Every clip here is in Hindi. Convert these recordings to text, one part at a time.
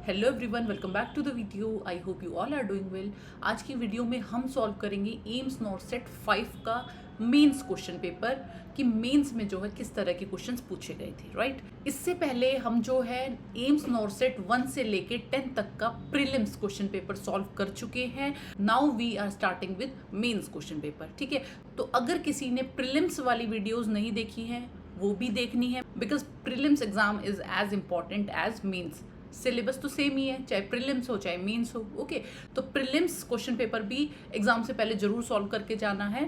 Hello everyone, welcome back to the video. I hope you all are doing well. आज की वीडियो में हम सॉल्व करेंगे एम्स नॉट सेट 5 का मेंस क्वेश्चन पेपर कि मेंस में जो है किस तरह के क्वेश्चंस पूछे गए थे, राइट। इससे पहले हम जो है एम्स नॉट सेट 1 से लेके 10 तक का प्रीलिम्स क्वेश्चन पेपर सॉल्व कर चुके हैं। Now we are starting with mains question paper, ठीक है। तो अगर किसी ने प्रीलिम्स वाली वीडियोज नहीं देखी हैं वो भी देखनी है, because prelims exam is as important as mains. Syllabus तो सेम ही है, चाहे प्रीलिम्स हो चाहे मेंस हो, ओके। तो प्रीलिम्स क्वेश्चन पेपर भी एग्जाम से पहले जरूर सॉल्व करके जाना है।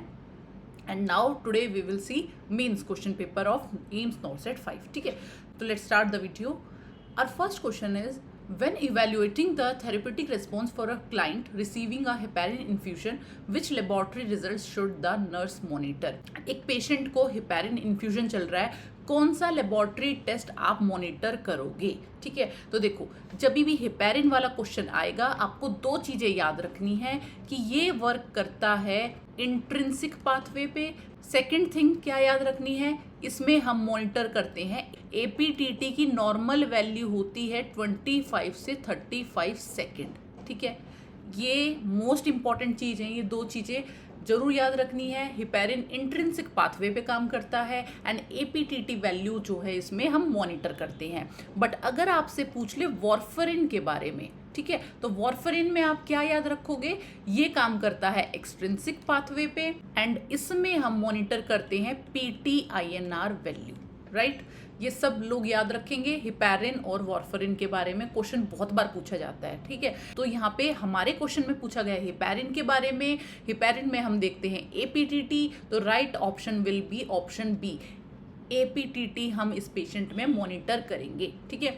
And now today we will see mains question paper of AIIMS NORCET 5, ठीक है। तो let's start the video. Our first question is when evaluating the therapeutic response for a client receiving a heparin infusion, which laboratory results should the nurse monitor? एक पेशेंट को हेपारिन इन्फ्यूजन चल रहा है, कौन सा लेबोरेटरी टेस्ट आप मॉनिटर करोगे, ठीक है। तो देखो, जब भी हेपारिन वाला क्वेश्चन आएगा आपको दो चीजें याद रखनी है कि ये वर्क करता है इंट्रिंसिक पाथवे पे। सेकंड थिंग क्या याद रखनी है, इसमें हम मॉनिटर करते हैं एपीटीटी की नॉर्मल वैल्यू होती है 25 से 35 सेकंड, ठीक है। ये मोस्ट इंपॉर्टेंट चीज़ है, ये दो चीज़ें जरूर याद रखनी है। हेपारिन इंट्रिंसिक पाथवे पे काम करता है एंड एपीटीटी वैल्यू जो है इसमें हम मॉनिटर करते हैं। बट अगर आपसे पूछ ले वार्फरिन के बारे में, ठीक है, तो वार्फरिन में आप क्या याद रखोगे, ये काम करता है एक्सट्रिंसिक पाथवे पे एंड इसमें हम मॉनिटर करते हैं पीटीआईएनआर वैल्यू, राइट। ये सब लोग याद रखेंगे। हेपारिन और वार्फरिन के बारे में क्वेश्चन बहुत बार पूछा जाता है, ठीक है। तो यहाँ पे हमारे क्वेश्चन में पूछा गया है हेपारिन के बारे में। हेपारिन में हम देखते हैं एपीटीटी, तो right option will be option B. APTT हम इस पेशेंट में मॉनिटर करेंगे, ठीक है।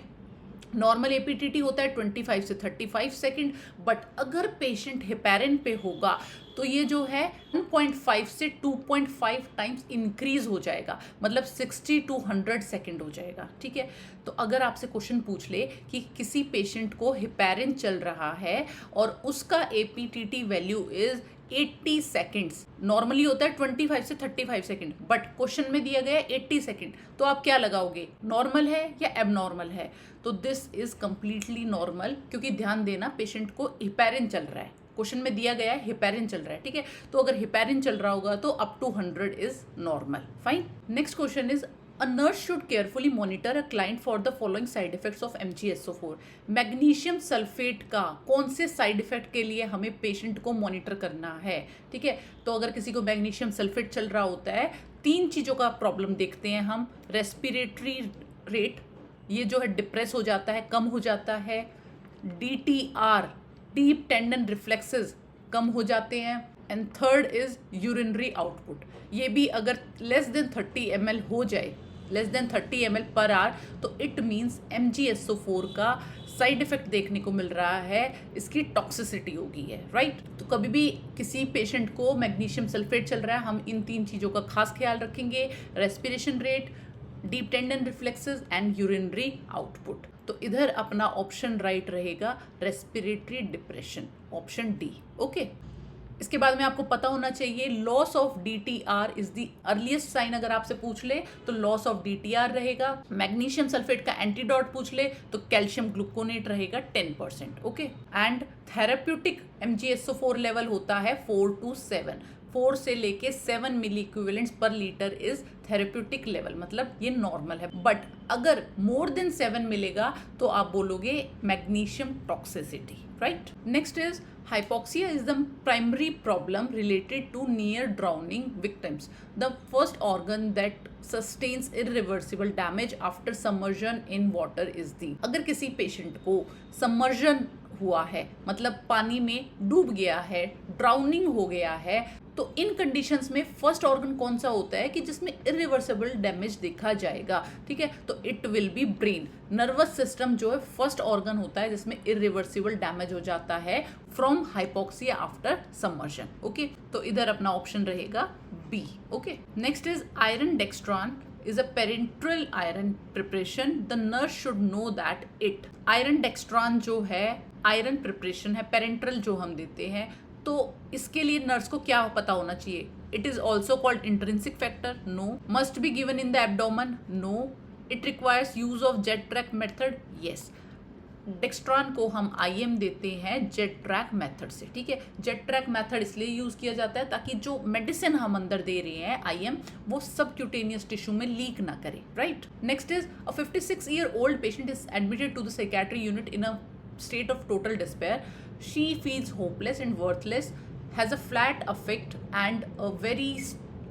नॉर्मल एपीटीटी होता है 25 से 35 सेकंड, बट अगर पेशेंट हेपारिन पे होगा तो ये जो है 1.5 से 2.5 टाइम्स इंक्रीज हो जाएगा, मतलब 60 to 100 सेकंड हो जाएगा, ठीक है। तो अगर आपसे क्वेश्चन पूछ ले कि किसी पेशेंट को हेपारिन चल रहा है और उसका APTT value is 80 seconds, normally होता है 25 से 35 सेकेंड, बट क्वेश्चन में दिया गया है 80 सेकेंड, तो आप क्या लगाओगे, नॉर्मल है या एबनॉर्मल है। तो दिस इज कंप्लीटली नॉर्मल, क्योंकि ध्यान देना पेशेंट को हेपारिन चल रहा है, क्वेश्चन में दिया गया है हेपारिन चल रहा है, ठीक है। तो अगर हेपारिन चल रहा होगा तो up to 100 is normal, fine. Next question is A nurse should carefully monitor a client for the following side effects of MgSO4. Magnesium sulphate का कौन से साइड इफेक्ट के लिए हमें पेशेंट को मॉनिटर करना है, ठीक है। तो अगर किसी को मैग्नीशियम सल्फेट चल रहा होता है, तीन चीज़ों का प्रॉब्लम देखते हैं हम। रेस्पिरेटरी रेट, ये जो है डिप्रेस हो जाता है, कम हो जाता है। DTR, डीप टेंडन रिफ्लेक्सेस, कम हो जाते हैं। And third is urinary output, ये भी अगर लेस देन 30 ml हो जाए, less than 30 ml per hour, तो इट मीन्स MgSO4 का साइड इफेक्ट देखने को मिल रहा है, इसकी टॉक्सिसिटी होगी है, राइट। तो कभी भी किसी पेशेंट को मैग्नीशियम सल्फेट चल रहा है, हम इन तीन चीज़ों का खास ख्याल रखेंगे, respiration rate, deep tendon reflexes and urinary output. तो इधर अपना ऑप्शन राइट रहेगा respiratory depression, option D, okay. इसके बाद में आपको पता होना चाहिए loss of DTR is the earliest sign, अगर आपसे पूछ ले तो लॉस ऑफ DTR रहेगा। मैग्नीशियम सल्फेट का एंटीडोट पूछ ले तो कैल्शियम ग्लूकोनेट रहेगा 10%, okay. And therapeutic MgSO4 level होता है 4 to 7, 4 से लेके 7 मिली इक्विवेलेंट्स पर लीटर इज थेरेप्यूटिक लेवल, मतलब ये नॉर्मल है। बट अगर मोर देन 7 मिलेगा तो आप बोलोगे magnesium toxicity, right. Next is hypoxia is the primary problem related to near drowning victims. The first organ that sustains irreversible damage after submersion in water is the, अगर किसी पेशेंट को submersion हुआ है, मतलब पानी में डूब गया है, ड्राउनिंग हो गया है, तो इन कंडीशंस में फर्स्ट ऑर्गन कौन सा होता है कि जिसमें इरिवर्सिबल डैमेज देखा जाएगा, ठीक है। तो it will be brain. Nervous system जो है फर्स्ट ऑर्गन होता है जिसमें इरिवर्सिबल डैमेज हो जाता है from hypoxia after submersion, okay. तो इधर अपना ऑप्शन रहेगा B, okay. Next is iron dextran is a parenteral iron preparation. The nurse should know that it. Iron dextran जो है आयरन प्रिपरेशन है, पेरेंट्रल जो हम देते हैं, तो इसके लिए नर्स को क्या पता होना चाहिए। It is also called intrinsic factor, no. Must be given in the abdomen, no. It requires use of jet track method, yes. Dextran को हम IM देते हैं जेट ट्रैक मेथड से, ठीक है। जेट ट्रैक मेथड इसलिए यूज़ किया जाता है ताकि जो मेडिसिन हम अंदर दे रहे हैं IM, वो सबक्यूटेनियस टिश्यू में लीक ना करे, right. Next is a 56-year-old patient is admitted to the psychiatry unit in a state of total despair. She feels hopeless and worthless, has a flat affect and a very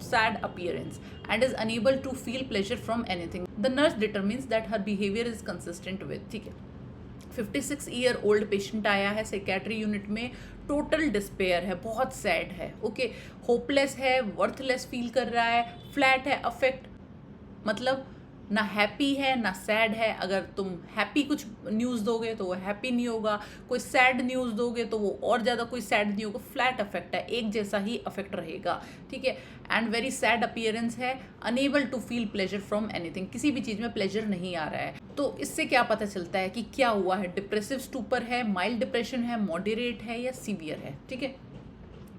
sad appearance, and is unable to feel pleasure from anything. The nurse determines that her behavior is consistent with, ठीक है। 56-year-old पेशेंट आया है साइकेट्री यूनिट में, टोटल डिस्पेयर है, बहुत सैड है, ओके, होपलेस है, वर्थलेस फील कर रहा है, फ्लैट है, अफेक्ट मतलब ना हैप्पी है ना सैड है। अगर तुम हैप्पी कुछ न्यूज़ दोगे तो वो हैप्पी नहीं होगा, कोई सैड न्यूज़ दोगे तो वो और ज़्यादा कोई सैड नहीं होगा। फ्लैट अफेक्ट है, एक जैसा ही अफेक्ट रहेगा, ठीक है। एंड वेरी सैड अपीयरेंस है, unable to feel pleasure from anything, किसी भी चीज़ में प्लेजर नहीं आ रहा है। तो इससे क्या पता चलता है कि क्या हुआ है, डिप्रेसिव स्टूपर है, माइल्ड डिप्रेशन है, मॉडरेट है या सीवियर है, ठीक है।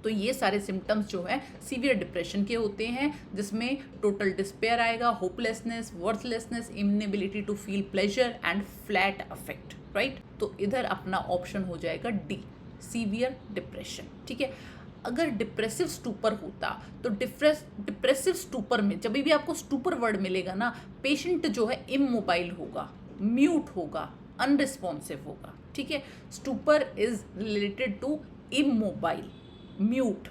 तो ये सारे सिम्टम्स जो है सीवियर डिप्रेशन के होते हैं, जिसमें टोटल डिस्पेयर आएगा, hopelessness, worthlessness, inability to feel pleasure and flat affect, right. तो इधर अपना ऑप्शन हो जाएगा डी, सीवियर डिप्रेशन, ठीक है। अगर डिप्रेसिव स्टूपर होता तो डिप्रेसिव स्टूपर में जब भी आपको स्टूपर वर्ड मिलेगा ना, पेशेंट जो है इमोबाइल होगा, म्यूट होगा, अनरिस्पॉन्सिव होगा, ठीक है। Stupor is related to immobile, mute,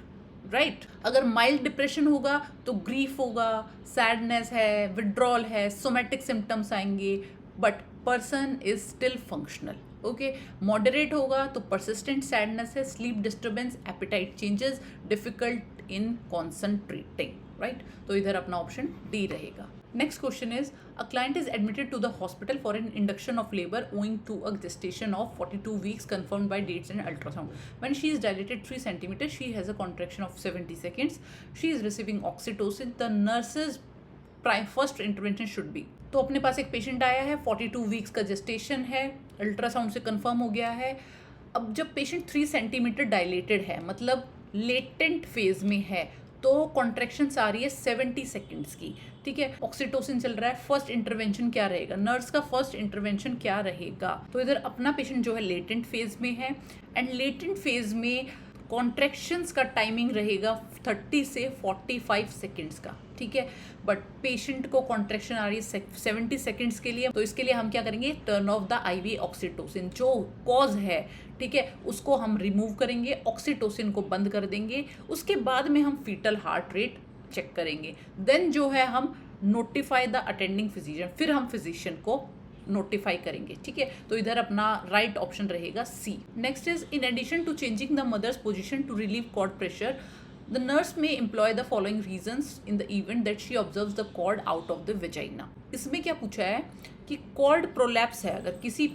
right. अगर माइल्ड डिप्रेशन होगा तो ग्रीफ होगा, सैडनेस है, विड्रॉल है, सोमैटिक सिम्टम्स आएंगे, but person is still functional, okay. Moderate होगा तो परसिस्टेंट सैडनेस है, sleep disturbance, appetite changes, difficult in concentrating, right. तो इधर अपना ऑप्शन डी रहेगा। Next question is, a client is admitted to the hospital for an induction of labor owing to a gestation of 42 weeks confirmed by dates and ultrasound. When she is dilated 3 centimeters, she has a contraction of 70 seconds. She is receiving oxytocin. The nurse's first intervention should be. तो अपने पास एक पेशेंट आया है, 42 वीक्स का जेस्टेशन है, अल्ट्रासाउंड से कंफर्म हो गया है। अब जब पेशेंट 3 सेंटीमीटर डायलेटेड है, मतलब लेटेंट फेज में है, तो कॉन्ट्रैक्शंस आ रही है 70 सेकेंड्स की, ठीक है। ऑक्सीटोसिन चल रहा है। फर्स्ट इंटरवेंशन क्या रहेगा, नर्स का फर्स्ट इंटरवेंशन क्या रहेगा? तो इधर अपना पेशेंट जो है लेटेंट फेज में है, एंड लेटेंट फेज में कॉन्ट्रैक्शंस का टाइमिंग रहेगा 30 से 45 सेकेंड्स का, ठीक है। बट पेशेंट को कॉन्ट्रैक्शन आ रही है 70 सेकेंड्स के लिए, तो इसके लिए हम क्या करेंगे, turn off the IV oxytocin, जो कॉज है, ठीक है, उसको हम रिमूव करेंगे, ऑक्सीटोसिन को बंद कर देंगे। उसके बाद में हम फीटल हार्ट रेट चेक करेंगे। देन जो है हम नोटिफाई द अटेंडिंग फिजिशियन, फिर हम फिजिशियन को नोटिफाई करेंगे, ठीक है। तो इधर अपना राइट ऑप्शन रहेगा C. Next is, in addition to changing the mother's position to relieve cord pressure, the nurse may employ the following reasons in the event that she observes the cord out of the vagina. इसमें क्या पूछा है कि कॉर्ड प्रोलैप्स है, अगर किसी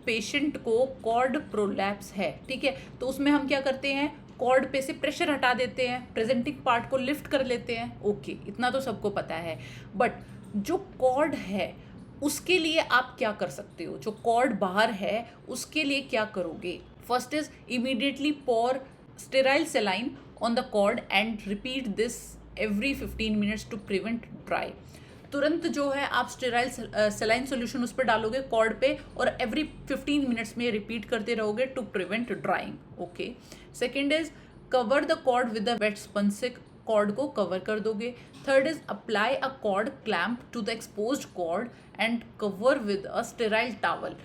पेशेंट को कॉर्ड प्रोलैप्स है, ठीक है, तो उसमें हम क्या करते हैं, कॉर्ड पे से प्रेशर हटा देते हैं, प्रेजेंटिंग पार्ट को लिफ्ट कर लेते हैं, ओके, इतना तो सबको पता है। बट जो कॉर्ड है उसके लिए आप क्या कर सकते हो, जो कॉर्ड बाहर है उसके लिए क्या करोगे? First is immediately pour sterile saline on the cord and repeat this every 15 minutes to prevent dry. तुरंत जो है आप स्टेराइल सेलाइन सोल्यूशन उस पर डालोगे कॉर्ड पे, और एवरी 15 मिनट्स में रिपीट करते रहोगे to prevent drying, okay. Second is cover the cord with the wet sponge से कॉर्ड को कवर कर दोगे। Third is apply a cord clamp to the exposed cord and cover with a sterile towel.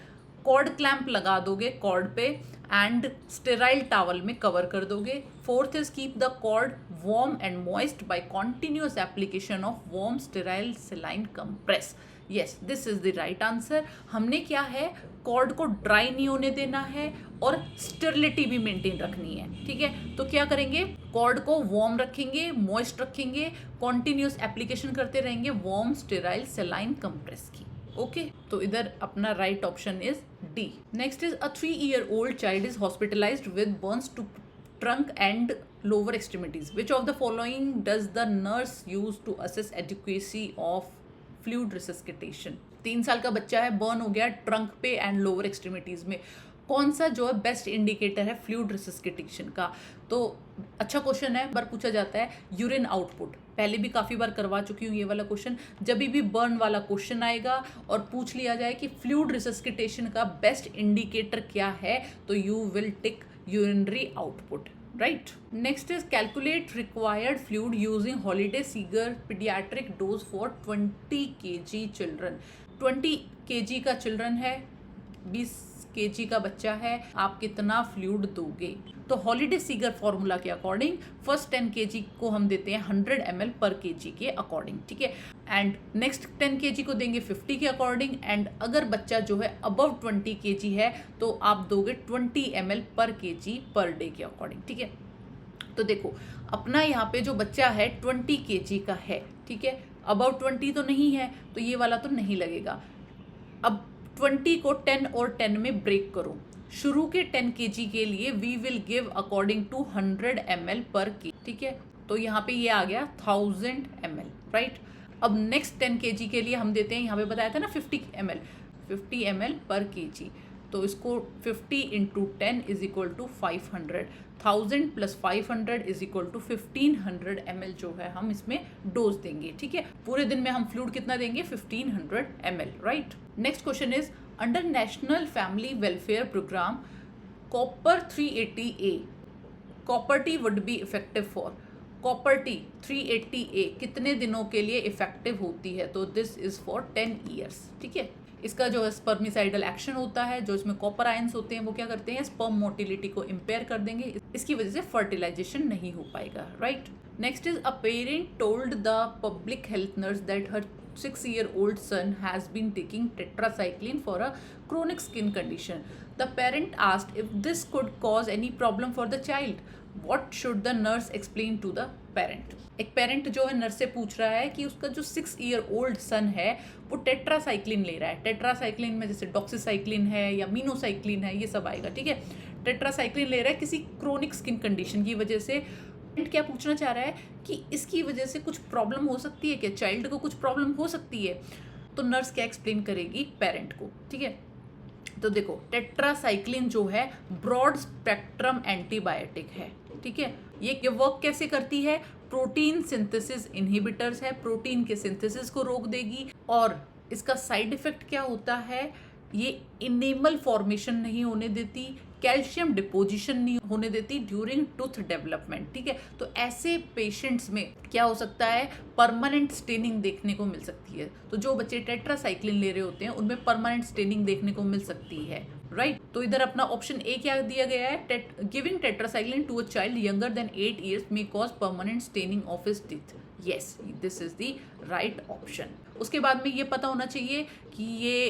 Cord clamp लगा दोगे कॉर्ड पे एंड स्टेराइल टावल में कवर कर दोगे। Fourth is keep the cord warm and moist by continuous application of warm sterile saline compress. Yes, this is the right answer. हमने क्या है, कॉर्ड को ड्राई नहीं होने देना है और स्टेरिलिटी भी मेंटेन रखनी है, ठीक है। तो क्या करेंगे, कॉर्ड को वार्म रखेंगे, मॉइस्ट रखेंगे, कॉन्टिन्यूस एप्लीकेशन करते रहेंगे वार्म स्टेराइल सेलाइन कंप्रेस की, ओके। तो इधर अपना right option is D. Next is, a 3-year-old child is hospitalized with burns to trunk and lower extremities. Which of the following does the nurse use to assess adequacy of fluid resuscitation? 3 साल का बच्चा है, बर्न हो गया ट्रंक पे एंड लोअर एक्सट्रीमिटीज में। कौन सा जो है बेस्ट इंडिकेटर है फ्लूइड रिसस्किटेशन का। तो अच्छा क्वेश्चन है, बार पूछा जाता है यूरिन आउटपुट, पहले भी काफ़ी बार करवा चुकी हूँ ये वाला क्वेश्चन। जब भी बर्न वाला क्वेश्चन आएगा और पूछ लिया जाए कि फ्लूइड रिसस्किटेशन का बेस्ट इंडिकेटर क्या है, तो you will tick urinary output, right? Next is calculate required fluid using holiday seeger pediatric dose for 20 kg children. 20 kg का चिल्ड्रन है, 20 kg का बच्चा है, आप कितना फ्लूइड दोगे? तो हॉलीडे सीगर फॉर्मूला के अकॉर्डिंग फर्स्ट 10 kg को हम देते हैं 100 ml पर kg के अकॉर्डिंग, ठीक है। एंड नेक्स्ट 10 kg को देंगे 50 के अकॉर्डिंग। एंड अगर बच्चा जो है अबव 20 kg है तो आप दोगे 20 ml पर kg पर डे के अकॉर्डिंग, ठीक है। तो देखो अपना यहाँ पे जो बच्चा है 20 kg का है, ठीक है, अबव 20 तो नहीं है, तो ये वाला तो नहीं लगेगा। अब 20 को 10 और 10 में ब्रेक करो। शुरू के 10 kg के लिए we will give according to 100 ml पर के, ठीक है। तो यहाँ पे ये आ गया 1000 ml, राइट। अब नेक्स्ट 10 kg के लिए हम देते हैं, यहाँ पे बताया था ना 50 ml पर kg, तो इसको 50 into 10 is equal to 500, 1000 plus 500 is equal to 1500 ml जो है हम इसमें डोज देंगे, ठीक है। पूरे दिन में हम फ्लूइड कितना देंगे? 1500 ml, right. Next question is under national family welfare program copper 380A copper T would be effective for. Copper T 380A कितने दिनों के लिए इफेक्टिव होती है? तो दिस इज फॉर 10 ईयर्स, ठीक है। इसका जो है स्पर्मिसाइडल एक्शन होता है, जो इसमें कॉपर आयंस होते हैं वो क्या करते हैं? स्पर्म मोटिलिटी को इम्पेयर कर देंगे, इसकी वजह से फर्टिलाइजेशन नहीं हो पाएगा, right. Next is a parent told the public health nurse that her 6-year-old son has been taking tetracycline for a chronic skin condition. The parent asked if this could cause any problem for the child. What should the nurse explain to the parent? एक पेरेंट जो है नर्स से पूछ रहा है कि उसका जो 6-year-old सन है वो टेट्रासाइक्लिन ले रहा है। टेट्रासाइक्लिन में जैसे डॉक्सीसाइक्लिन है या मीनोसाइक्लिन है, ये सब आएगा, ठीक है। टेट्रासाइक्लिन ले रहा है किसी क्रोनिक स्किन कंडीशन की वजह से। क्या पूछना चाह रहा है कि इसकी वजह से कुछ प्रॉब्लम हो सकती है क्या, चाइल्ड को कुछ प्रॉब्लम हो सकती है? तो नर्स क्या एक्सप्लेन करेगी पेरेंट को, ठीक है। तो देखो टेट्रासाइक्लिन जो है ब्रॉड स्पेक्ट्रम एंटीबायोटिक है, ठीक है। ये वर्क कैसे करती है? प्रोटीन सिंथेसिस इनहिबिटर्स है, प्रोटीन के सिंथेसिस को रोक देगी। और इसका साइड इफेक्ट क्या होता है? ये इनेमल फॉर्मेशन नहीं होने देती, कैल्शियम डिपोजिशन नहीं होने देती ड्यूरिंग टूथ डेवलपमेंट, ठीक है। तो ऐसे पेशेंट्स में क्या हो सकता है? परमानेंट स्टेनिंग देखने को मिल सकती है। तो जो बच्चे टेट्रासाइक्लिन ले रहे होते हैं उनमें परमानेंट स्टेनिंग देखने को मिल सकती है, राइट। तो इधर अपना ऑप्शन ए क्या दिया गया है? Giving tetracycline to a child younger than 8 years may cause permanent staining of his teeth. Yes, this is the right option. उसके बाद में ये पता होना चाहिए कि ये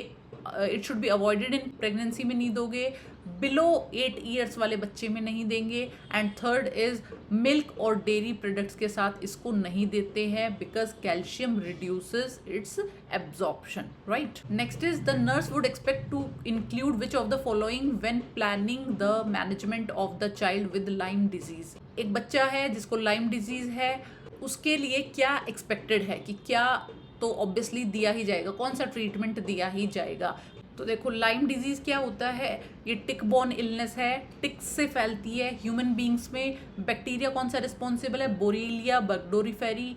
it should be avoided in pregnancy में नहीं दोगे, बिलो 8 years वाले बच्चे में नहीं देंगे। एंड थर्ड इज मिल्क और डेयरी प्रोडक्ट्स के साथ इसको नहीं देते हैं because calcium reduces its absorption, right. Next is the nurse would expect to include which of the following when planning the management of the child with lyme disease. एक बच्चा है जिसको लाइम डिजीज है, उसके लिए क्या एक्सपेक्टेड है कि क्या, तो ऑब्वियसली दिया ही जाएगा, कौन सा ट्रीटमेंट दिया ही जाएगा। तो देखो लाइम डिजीज़ क्या होता है? ये टिक बॉर्न इलनेस है, टिक्स से फैलती है ह्यूमन बींग्स में। बैक्टीरिया कौन सा रिस्पॉन्सिबल है? बोरेलिया बर्गडोरीफेरी।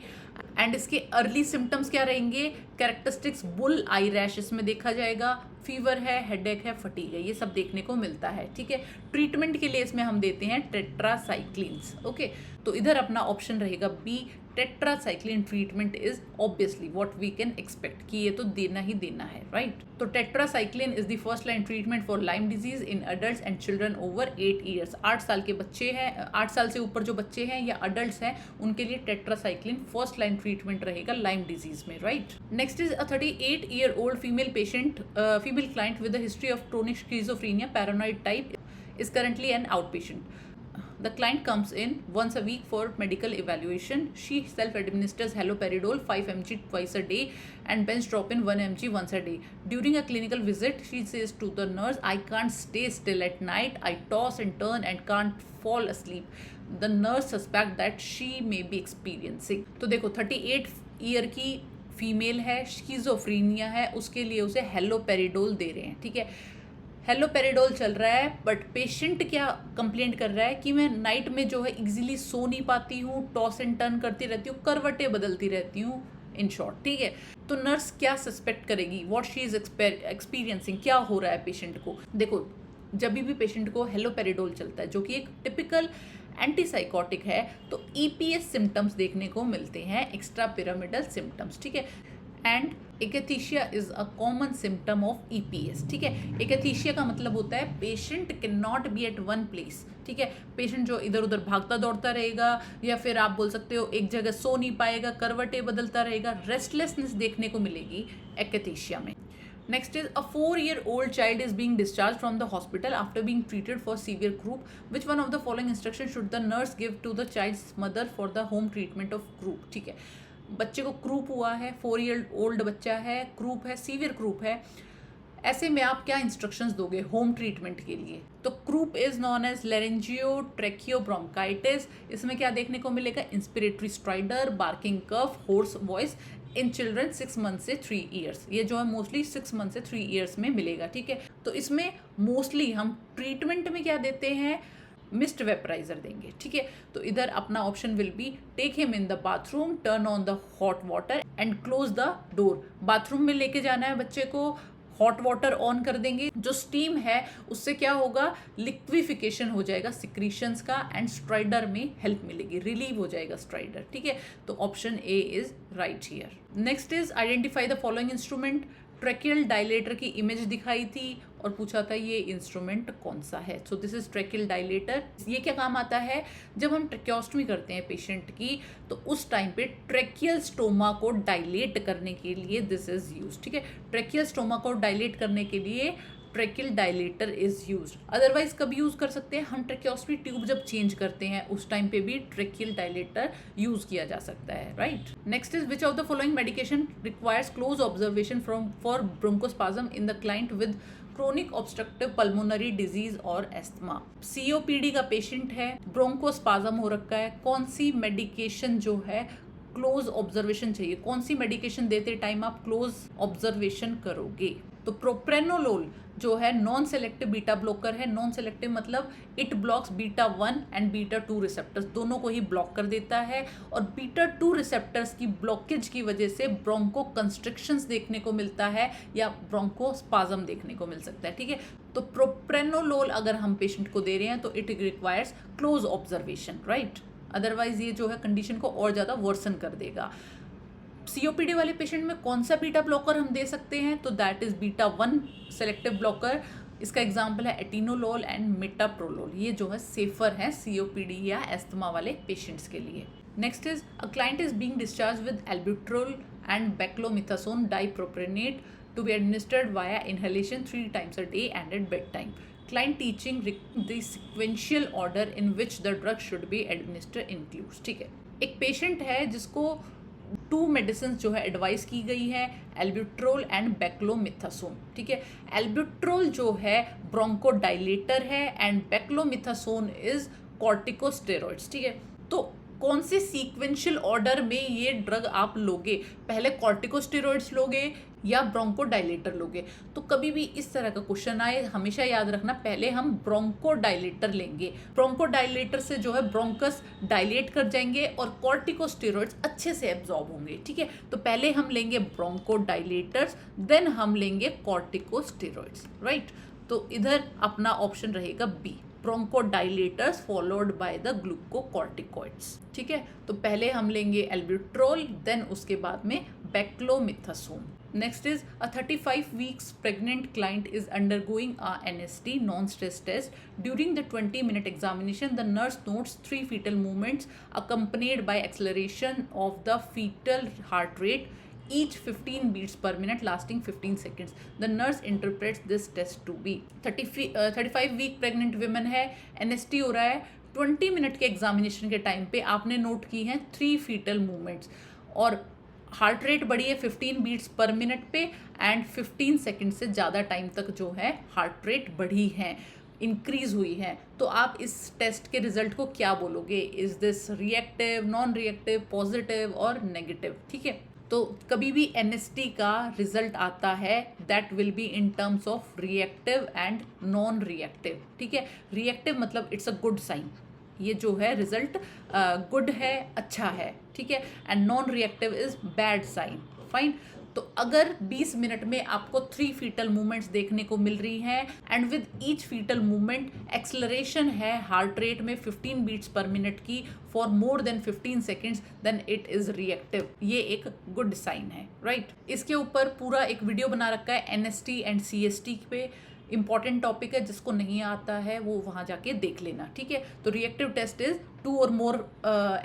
एंड इसके अर्ली सिम्टम्स क्या रहेंगे? कैरेक्टरिस्टिक्स बुल आई रैश इसमें देखा जाएगा, फीवर है, हेडेक है, फटीग है, ये सब देखने को मिलता है, ठीक है। ट्रीटमेंट के लिए इसमें हम देते हैं टेट्रासाइक्लिन्स, ओके। तो इधर अपना ऑप्शन रहेगा B, tetracycline treatment is obviously what we can expect कि ये तो देना ही देना है, राइट। तो tetracycline is the first line treatment for lyme disease in adults and children over 8 years। 8 साल के बच्चे हैं, 8 साल से ऊपर जो बच्चे हैं या अडल्ट हैं उनके लिए टेट्रासाइक्लिन फर्स्ट लाइन ट्रीटमेंट रहेगा लाइम डिजीज में, right. Next is a 38-year-old female patient, female client with the history of chronic schizophrenia paranoid type is currently an outpatient. The client comes in once a week for medical evaluation. She self-administers haloperidol 5 mg twice a day and benztropine 1 mg once a day. During a clinical visit, she says to the nurse, "I can't stay still at night. I toss and turn and can't fall asleep." The nurse suspects that she may be experiencing. तो देखो 38 ईयर की फीमेल है, स्किज़ोफ्रेनिया है, उसके लिए उसे हेलोपेरिडोल दे रहे हैं, ठीक है। हेलोपेरिडोल चल रहा है, बट पेशेंट क्या कंप्लेंट कर रहा है कि मैं नाइट में जो है इजीली सो नहीं पाती हूँ, टॉस एंड टर्न करती रहती हूँ, करवटें बदलती रहती हूँ, इन शॉर्ट। ठीक है, तो नर्स क्या सस्पेक्ट करेगी, व्हाट शी इज एक्सपीरियंसिंग, क्या हो रहा है पेशेंट को। देखो, जब भी पेशेंट को हेलोपेरिडोल चलता है, जो कि एक टिपिकल एंटीसाइकोटिक है, तो ईपीएस सिम्टम्स देखने को मिलते हैं, एक्स्ट्रा पिरामिडल सिम्टम्स। ठीक है, and akathisia is a common symptom of EPS. ठीक है, एकथीशिया का मतलब होता है patient cannot be at one place. ठीक है, पेशेंट जो इधर उधर भागता दौड़ता रहेगा, या फिर आप बोल सकते हो एक जगह सो नहीं पाएगा, करवटें बदलता रहेगा, रेस्टलेसनेस देखने को मिलेगी एकथीशिया में। Next is a 4-year-old child is being discharged from the hospital after being treated for severe croup. Which one of the following instructions should the nurse give to the child's mother for the home treatment of croup? ठीक है, बच्चे को क्रूप हुआ है, 4-year-old बच्चा है, क्रूप है, सीवियर क्रूप है, ऐसे में आप क्या इंस्ट्रक्शंस दोगे होम ट्रीटमेंट के लिए। तो croup is known as laryngotracheobronchitis. इसमें क्या देखने को मिलेगा, inspiratory stridor, barking cough, hoarse voice in children 6 month से 3 ईयर्स। ये जो है मोस्टली 6 मंथ से 3 ईयर्स में मिलेगा। ठीक है, तो इसमें मोस्टली हम ट्रीटमेंट में क्या देते हैं, मिस्ट वेपराइजर देंगे। ठीक है, तो इधर अपना option will be take him in the bathroom, turn on the hot water and close the door. Bathroom में लेके जाना है बच्चे को, हॉट वाटर ऑन कर देंगे, जो स्टीम है उससे क्या होगा, लिक्विफिकेशन हो जाएगा सिक्रीशंस का, एंड स्ट्राइडर में हेल्प मिलेगी, रिलीव हो जाएगा स्ट्राइडर। ठीक है, तो option A is right here. Next is identify the following instrument. Tracheal dilator की इमेज दिखाई थी और पूछा था ये इंस्ट्रूमेंट कौन सा है। So this is tracheal dilator. ये क्या काम आता है, जब हम ट्रेक्योस्टमी करते हैं पेशेंट की, तो उस टाइम पे ट्रेकियल स्टोमा को डायलेट करने के लिए दिस इज यूज। ठीक है, ट्रेकियल स्टोमा को डायलेट करने के लिए tracheal dilator is used. Otherwise कभी यूज कर सकते हैं हम, ट्रेक्योस्टमी ट्यूब जब चेंज करते हैं उस टाइम पे भी ट्रेकियल डायलेटर यूज किया जा सकता है, right. Next is which of the following medication requires close observation for bronchospasm in the client with chronic obstructive pulmonary disease और एस्थमा। सीओपीडी का पेशेंट है, ब्रोंकोस्पाज्म हो रखा है, कौन सी मेडिकेशन जो है क्लोज ऑब्जर्वेशन चाहिए, कौन सी मेडिकेशन देते टाइम आप क्लोज ऑब्जर्वेशन करोगे। तो प्रोप्रेनोलोल जो है नॉन सेलेक्टिव बीटा ब्लॉकर है। नॉन सेलेक्टिव मतलब it blocks beta 1 and beta 2 receptors, दोनों को ही ब्लॉक कर देता है, और बीटा 2 रिसेप्टर्स की ब्लॉकेज की वजह से ब्रोंको कंस्ट्रिक्शंस देखने को मिलता है या ब्रोंकोस्पाज्म देखने को मिल सकता है। ठीक है, तो प्रोप्रेनोलोल अगर हम पेशेंट को दे रहे हैं तो it requires close observation, right. Otherwise ये जो है कंडीशन को और ज़्यादा वर्सन कर देगा। सीओपीडी वाले पेशेंट में कौन सा बीटा ब्लॉकर हम दे सकते हैं, तो that is beta 1 selective blocker. इसका एग्जांपल है एटिनोलोल एंड मिटाप्रोलोल। ये जो है सेफर है सीओपीडी या एस्थमा वाले पेशेंट्स के लिए। Next is a client is being discharged with albuterol and beclomethasone dipropionate to be administered via inhalation 3 times a day and at bedtime. Client teaching the sequential order in which the drug should be administered includes. ठीक है, एक पेशेंट है जिसको 2 मेडिसिन जो है एडवाइस की गई है, एल्ब्यूट्रोल एंड बेक्लोमिथासोन। ठीक है, एल्ब्यूट्रोल जो है ब्रोंकोडाइलेटर है एंड बेक्लोमिथासोन इज कॉर्टिकोस्टेरॉइड्स। ठीक है, तो कौन से सीक्वेंशियल ऑर्डर में ये ड्रग आप लोगे, पहले कॉर्टिकोस्टेरॉइड्स लोगे या ब्रोंकोडाइलेटर लोगे। तो कभी भी इस तरह का क्वेश्चन आए हमेशा याद रखना, पहले हम ब्रोंकोडाइलेटर लेंगे। ब्रोंकोडाइलेटर से जो है ब्रोंकस डायलेट कर जाएंगे और कॉर्टिकोस्टेरॉइड्स अच्छे से एब्जॉर्ब होंगे। ठीक है, तो पहले हम लेंगे ब्रोंकोडाइलेटर्स, देन हम लेंगे कॉर्टिकोस्टेरॉइड्स, राइट। तो इधर अपना ऑप्शन रहेगा B, bronchodilators followed by the glucocorticoids. ठीक है, तो पहले हम लेंगे एल्ब्यूट्रोल, देन उसके बाद में बेक्लोमिथासोन। Next is a 35 weeks pregnant client is undergoing a NST non-stress test. During the 20-minute examination, the nurse notes 3 fetal movements accompanied by acceleration of the fetal heart rate, each 15 beats per minute lasting 15 seconds. The nurse interprets this test to be 35 week pregnant women है, NST हो रहा है, 20 मिनट के एग्जामिनेशन के टाइम पे आपने नोट की हैं 3 फीटल मूवमेंट्स, और हार्ट रेट बढ़ी है 15 बीट्स पर मिनट पे, एंड 15 सेकंड से ज़्यादा टाइम तक जो है हार्ट रेट बढ़ी है, इंक्रीज हुई है। तो आप इस टेस्ट के रिजल्ट को क्या बोलोगे, is this reactive, non reactive, positive और नेगेटिव। ठीक है, तो कभी भी एनएसटी का रिजल्ट आता है that will be in terms of reactive and non reactive, ठीक है। रिएक्टिव मतलब इट्स अ गुड साइन, ये जो है रिजल्ट गुड है, अच्छा है, ठीक है। And non reactive is bad sign, fine. तो अगर 20 मिनट में आपको 3 फीटल मूवमेंट्स देखने को मिल रही हैं and with each fetal movement acceleration है हार्ट रेट में 15 बीट्स पर मिनट की for more than 15 seconds, then it is reactive. ये एक गुड साइन है, राइट। इसके ऊपर पूरा एक वीडियो बना रखा है एनएसटी एंड सीएसटी पे, इंपॉर्टेंट टॉपिक है, जिसको नहीं आता है वो वहाँ जाके देख लेना, ठीक है। तो रिएक्टिव टेस्ट इज 2 और मोर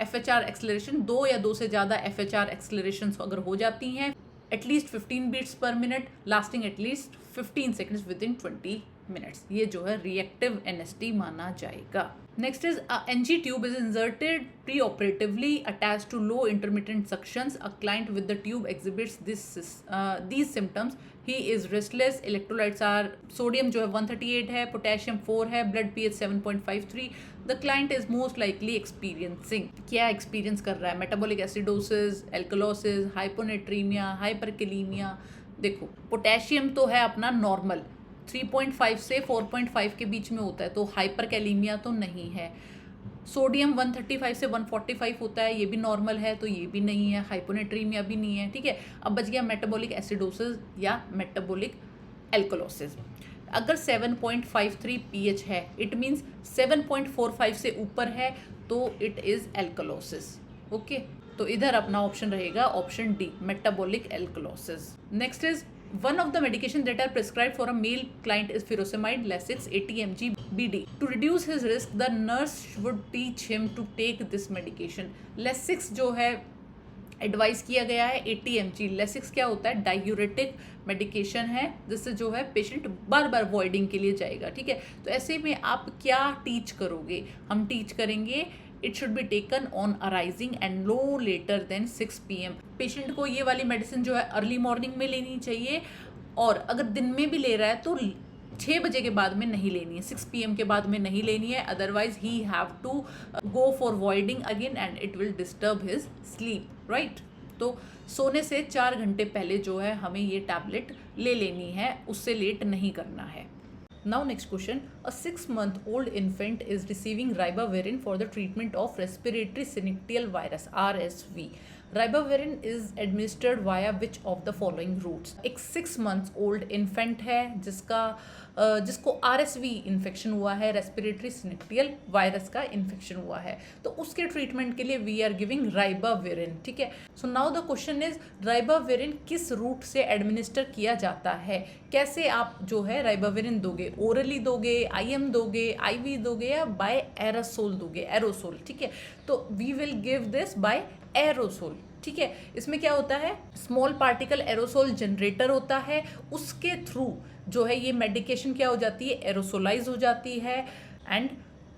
FHR एक्सेलरेशन, 2 या 2 से ज़्यादा FHR एक्सेलरेशन अगर हो जाती हैं at least 15 beats per minute lasting at least 15 seconds within 20 minutes, ये जो है रिएक्टिव एनएसटी माना जाएगा। Next is a NG tube is inserted preoperatively attached to low intermittent suctions. A client with the tube exhibits these symptoms. He is restless. Electrolytes are sodium जो है 138 है, potassium 4 है, blood pH 7.53. The client is most likely experiencing, क्या experience कर रहा है? Metabolic acidosis, alkalosis, hyponatremia, hyperkalemia. देखो पोटेशियम तो है अपना नॉर्मल, 3.5 से 4.5 के बीच में होता है, तो हाइपरकैलीमिया तो नहीं है। सोडियम 135 से 145 होता है, ये भी नॉर्मल है, तो ये भी नहीं है। हाइपोनेट्रीमिया भी नहीं है, ठीक है। अब बच गया मेटाबॉलिक एसिडोसिस या मेटाबॉलिक एल्कोलोसिस। अगर 7.53 pH है, इट मीन्स 7.45 से ऊपर है तो इट इज एल्कोलोसिस, ओके। तो इधर अपना ऑप्शन रहेगा option D, metabolic alkalosis. Next is one of the medication that are prescribed for a male client is furosemide Lasix 80 mg BD. To reduce his risk, the nurse would teach him to take this medication. Lasix जो है एडवाइस किया गया है 80 mg। Lasix क्या होता है? डायूरेटिक मेडिकेशन है, जिससे जो है पेशेंट बार बार वॉइडिंग के लिए जाएगा, ठीक है। तो ऐसे में आप क्या टीच करोगे? हम टीच करेंगे it should be taken on arising and no later than 6 PM। Patient को ये वाली मेडिसिन जो है अर्ली मॉर्निंग में लेनी चाहिए, और अगर दिन में भी ले रहा है तो 6 बजे के बाद में नहीं लेनी है, 6 PM के बाद में नहीं लेनी है, otherwise he have to go for voiding again and it will disturb his sleep, right. तो सोने से 4 घंटे पहले जो है हमें ये टैबलेट ले लेनी है, उससे लेट नहीं करना है। Now next question, a 6-month-old infant is receiving ribavirin for the treatment of respiratory syncytial virus RSV. Ribavirin is administered via which of the following routes? एक 6 months old infant है जिसको RSV इन्फेक्शन हुआ है, रेस्पिरेटरी सिनेक्टियल वायरस का इन्फेक्शन हुआ है, तो उसके ट्रीटमेंट के लिए वी आर गिविंग राइबाविरिन, ठीक है। So now the question is ribavirin किस रूट से एडमिनिस्टर किया जाता है? कैसे आप जो है राइबाविरिन दोगे? ओरली दोगे, IM दोगे, IV दोगे, या बाय एरोसोल दोगे? एरोसोल, ठीक है। तो we will give this by aerosol, ठीक है। इसमें क्या होता है? स्मॉल पार्टिकल एरोसोल जनरेटर होता है, उसके थ्रू जो है ये मेडिकेशन क्या हो जाती है? एरोसोलाइज हो जाती है, and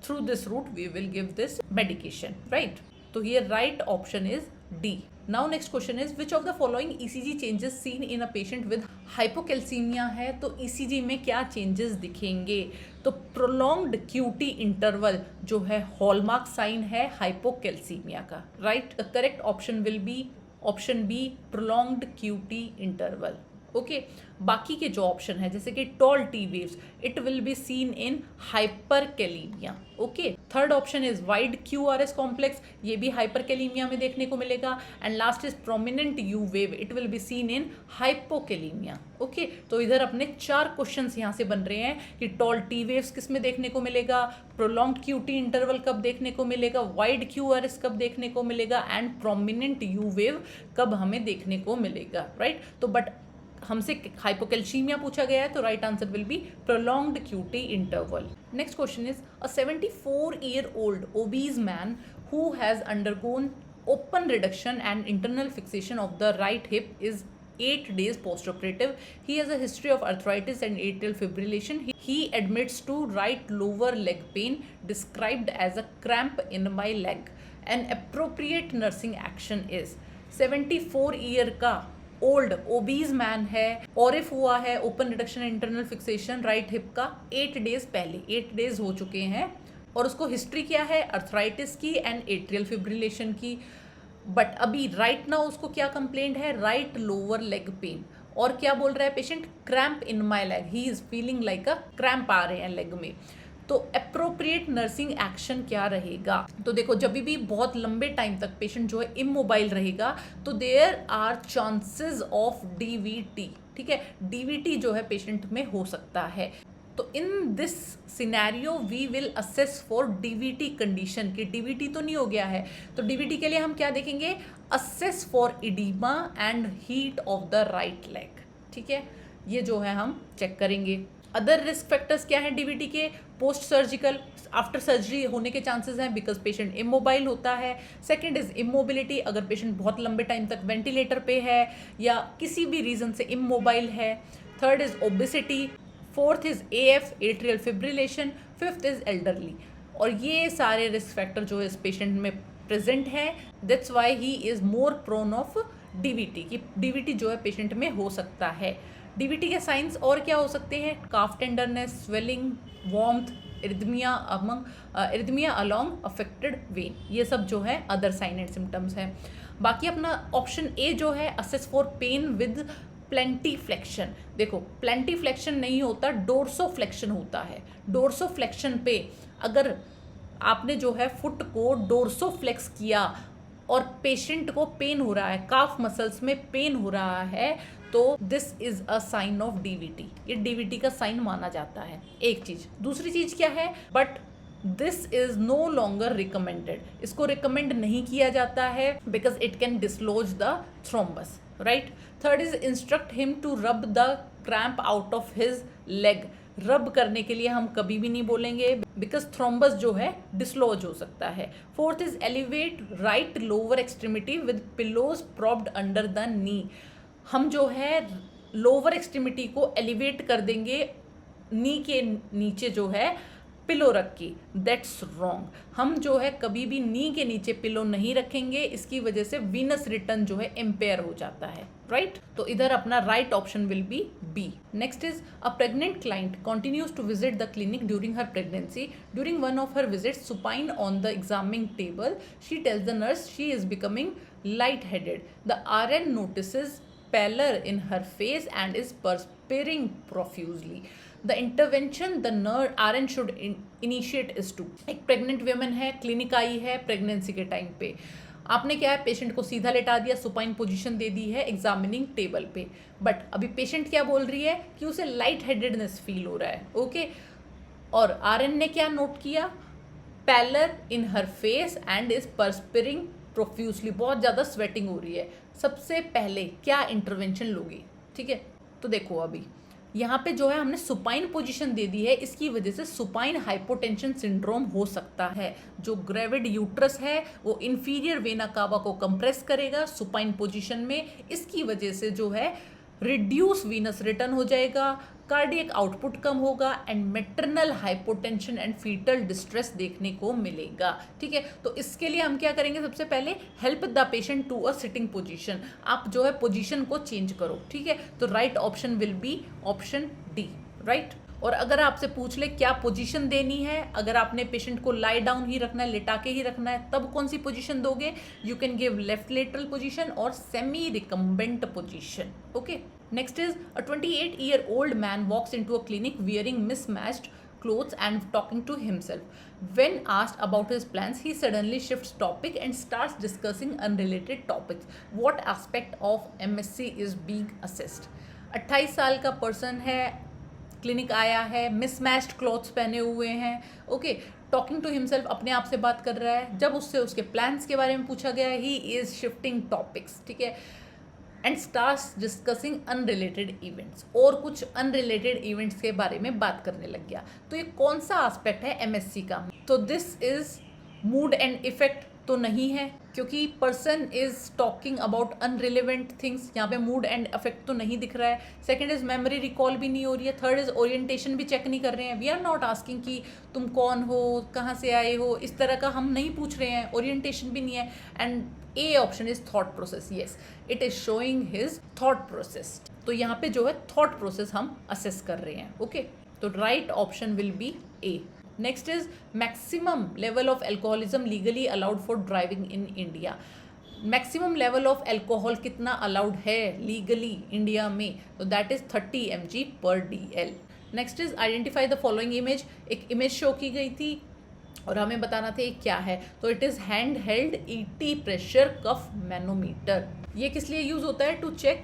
through this route we will give this medication, right. तो ये right option is D. Now next question is which of the following ECG changes seen in a patient with hypocalcemia है, तो ECG में क्या चेंजेस दिखेंगे? तो प्रोलॉन्ग्ड QT इंटरवल जो है हॉलमार्क साइन है हाइपोकैल्सीमिया का, right. The correct option will be option B, prolonged QT interval, okay. बाकी के जो ऑप्शन है जैसे कि tall T waves, it will be seen in hyperkalaemia, okay. Third option is wide QRS complex, ये भी हाइपरकैलीमिया में देखने को मिलेगा, and last is prominent U wave, it will be seen in hypokalaemia, okay. तो इधर अपने 4 क्वेश्चंस यहाँ से बन रहे हैं कि टॉल T वेव्स किस में देखने को मिलेगा, प्रोलॉन्ग्ड QT इंटरवल कब देखने को मिलेगा, वाइड QRS कब देखने को मिलेगा, एंड प्रोमिनेंट U वेव कब हमें देखने को मिलेगा, राइट। तो बट हमसे हाइपोकैल्सीमिया पूछा गया है, तो right answer will B prolonged QT interval. Next question is a 74-year-old obese man who has undergone open reduction and internal fixation of the right hip is 8 days postoperative. He has a history of arthritis and atrial fibrillation. He admits to right lower leg pain described as a cramp in my leg. An appropriate nursing action is 74 year का ओल्ड ओबीज मैन है, ऑरिफ हुआ है, open reduction internal fixation right hip का 8 डेज पहले, 8 डेज हो चुके हैं, और उसको हिस्ट्री क्या है? अर्थराइटिस की एंड एट्रियल फिब्रिलेशन की। बट अभी राइट नाउ उसको क्या कंप्लेंट है, राइट लोअर लेग पेन। और क्या बोल रहा है patient, cramp in my leg, he is feeling like a cramp आ रहे हैं लेग में। तो अप्रोप्रिएट नर्सिंग एक्शन क्या रहेगा, तो देखो जब भी बहुत लंबे टाइम तक पेशेंट जो है इमोबाइल रहेगा तो there are chances of DVT, ठीक है, डीवीटी जो है पेशेंट में हो सकता है। तो in this scenario we will assess for DVT condition, कि डीवीटी तो नहीं हो गया है। तो डीवीटी के लिए हम क्या देखेंगे, assess for oedema and heat of the right leg, ठीक है, ये जो है हम चेक करेंगे। अदर रिस्क फैक्टर्स क्या है डीवीटी के, पोस्ट सर्जिकल, आफ्टर सर्जरी होने के चांसेस हैं बिकॉज पेशेंट इमोबाइल होता है। सेकंड इज इमोबिलिटी, अगर पेशेंट बहुत लंबे टाइम तक वेंटिलेटर पे है या किसी भी रीजन से इमोबाइल है। Third is obesity, fourth is AF atrial fibrillation, fifth is elderly. और ये सारे रिस्क फैक्टर जो इस पेशेंट में प्रेजेंट है, that's why he is more prone of DVT, कि डीवीटी जो है पेशेंट में हो सकता है। डीवीटी के साइंस और क्या हो सकते हैं, calf tenderness, swelling, warmth, erythema along affected vein, ये सब जो है अदर साइन एंड सिम्टम्स हैं। बाकी अपना ऑप्शन ए जो है assess for pain with plantar flexion, देखो प्लेंटी फ्लेक्शन नहीं होता, डोर्सो फ्लेक्शन होता है। डोर्सो फ्लेक्शन पे अगर आपने जो है फुट को डोर्सो फ्लेक्स किया और पेशेंट को पेन हो रहा है, काफ मसल्स में पेन हो रहा है, तो this is a sign of DVT, ये डीवीटी का साइन माना जाता है। एक चीज, दूसरी चीज क्या है, but this is no longer recommended, इसको रिकमेंड नहीं किया जाता है because it can dislodge the thrombus, right. Third is instruct him to rub the cramp out of his leg, rub करने के लिए हम कभी भी नहीं बोलेंगे बिकॉज थ्रोम्बस जो है डिसलॉज हो सकता है। Fourth is elevate right lower extremity with pillows propped under the knee, हम जो है लोअर एक्सट्रीमिटी को एलिवेट कर देंगे नी के नीचे जो है पिलो रख के, दैट्स रॉन्ग। हम जो है कभी भी नी के नीचे पिलो नहीं रखेंगे, इसकी वजह से वीनस रिटर्न जो है इम्पेयर हो जाता है, राइट। तो इधर अपना right option will be B. Next is a pregnant client continues to visit the clinic during her pregnancy, during one of her visits supine on the examining table, she tells the nurse she is becoming light headed, the RN notices pallor in her face and is perspiring profusely. The intervention the RN should initiate is to, एक प्रेग्नेंट वेमेन है, क्लिनिक आई है प्रेगनेंसी के टाइम पे, आपने क्या है पेशेंट को सीधा लेटा दिया, सुपाइन पोजीशन दे दी है एग्जामिनिंग टेबल पे, बट अभी पेशेंट क्या बोल रही है कि उसे लाइट हेडेडनेस फील हो रहा है, ओके। और RN ने क्या नोट किया, pallor in her face and is perspiring profusely, बहुत ज़्यादा स्वेटिंग हो रही है। सबसे पहले क्या इंटरवेंशन लोगी, ठीक है। तो देखो अभी यहाँ पे जो है हमने सुपाइन पोजीशन दे दी है, इसकी वजह से सुपाइन हाइपोटेंशन सिंड्रोम हो सकता है। जो ग्रेविड यूट्रस है वो इंफीरियर वेना कावा को कंप्रेस करेगा सुपाइन पोजीशन में, इसकी वजह से जो है रिड्यूस वीनस रिटर्न हो जाएगा, कार्डियक आउटपुट कम होगा and maternal hypotension and fetal distress देखने को मिलेगा, ठीक है। तो इसके लिए हम क्या करेंगे, सबसे पहले help the patient to a sitting position, आप जो है पोजीशन को चेंज करो, ठीक है। तो right option will be option D, right. और अगर आपसे पूछ ले क्या पोजीशन देनी है, अगर आपने पेशेंट को लाई डाउन ही रखना है, लिटा के ही रखना है, तब कौन सी पोजीशन दोगे, you can give left lateral position और semi recumbent position, okay. Next is a 28-year-old man walks into a clinic wearing mismatched clothes and talking to himself. When asked about his plans, he suddenly shifts topic and starts discussing unrelated topics. What aspect of MSc is being assessed? 28 साल का पर्सन है, क्लिनिक आया है, मिसमैच्ड क्लॉथ्स पहने हुए हैं, ओके। टॉकिंग टू हिमसेल्फ, अपने आप से बात कर रहा है। जब उससे उसके प्लान्स के बारे में पूछा गया, ही इज शिफ्टिंग टॉपिक्स, ठीक है, and starts discussing unrelated events, और कुछ अनरिलेटेड इवेंट्स के बारे में बात करने लग गया। तो ये कौन सा एस्पेक्ट है MSc का, तो this is mood and affect तो नहीं है, क्योंकि person is talking about unrelevant things, यहाँ पे मूड एंड इफेक्ट तो नहीं दिख रहा है। सेकंड इज मेमोरी रिकॉल भी नहीं हो रही है। थर्ड इज ओरिएंटेशन भी चेक नहीं कर रहे हैं, वी आर नॉट आस्किंग कि तुम कौन हो, कहाँ से आए हो, इस तरह का हम नहीं पूछ रहे हैं, ओरिएंटेशन भी नहीं है। And A option is thought process, yes it is showing his thought process. तो यहाँ पे जो है थॉट प्रोसेस हम असेस कर रहे हैं, ओके। तो right option will B A. Next is maximum level of alcoholism legally allowed for driving in India. Maximum level of alcohol कितना अलाउड है लीगली इंडिया में, तो दैट इज 30 mg पर DL। Next is identify the following image. एक इमेज शो की गई थी और हमें बताना था ये क्या है, तो it is hand held ET pressure cuff manometer. ये किस लिए यूज़ होता है? To check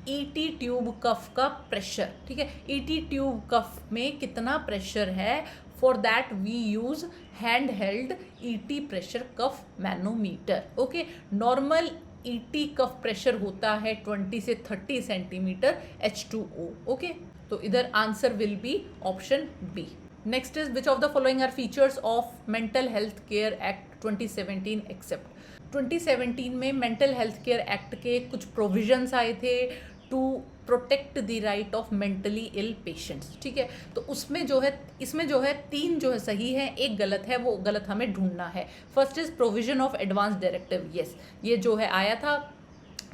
ET tube cuff का प्रेशर, ठीक है। ET ट्यूब कफ में कितना प्रेशर है, for that we use hand held ET pressure cuff manometer. Okay, normal ET cuff pressure होता है 20 से 30 सेंटीमीटर H2O। ओके, तो इधर answer will be option B. Next is which of the following are features of mental health care act 2017 except. 2017 में मेंटल हेल्थ केयर एक्ट के कुछ प्रोविजंस आए थे to protect the right of mentally ill patients, ठीक है। तो उसमें जो है, इसमें जो है 3 जो है सही है, एक गलत है, वो गलत हमें ढूंढना है। First is provision of advance directive. Yes, ये जो है आया था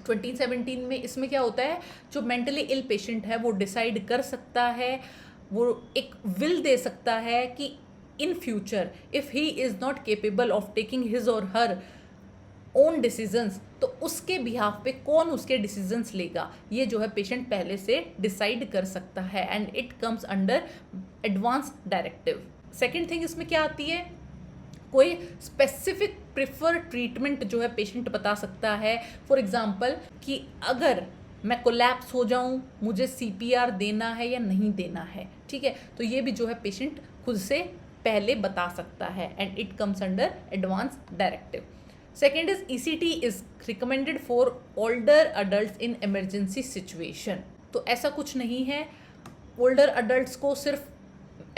2017 में। इसमें क्या होता है, जो मेंटली इल पेशेंट है वो डिसाइड कर सकता है, वो एक विल दे सकता है कि in future if he is not capable of taking his और हर ओन डिसीजंस, तो उसके बिहाफ पे कौन उसके डिसीजंस लेगा, ये जो है पेशेंट पहले से डिसाइड कर सकता है, and it comes under advance directive. Second thing इसमें क्या आती है, कोई स्पेसिफिक प्रिफर ट्रीटमेंट जो है पेशेंट बता सकता है। फॉर एग्जांपल कि अगर मैं कोलैप्स हो जाऊं, मुझे CPR देना है या नहीं देना है, ठीक है। तो ये भी जो है पेशेंट खुद से पहले बता सकता है, and it comes under advance directive. Second is ECT is recommended for older adult in emergency situation. तो ऐसा कुछ नहीं है, ओल्डर अडल्ट को सिर्फ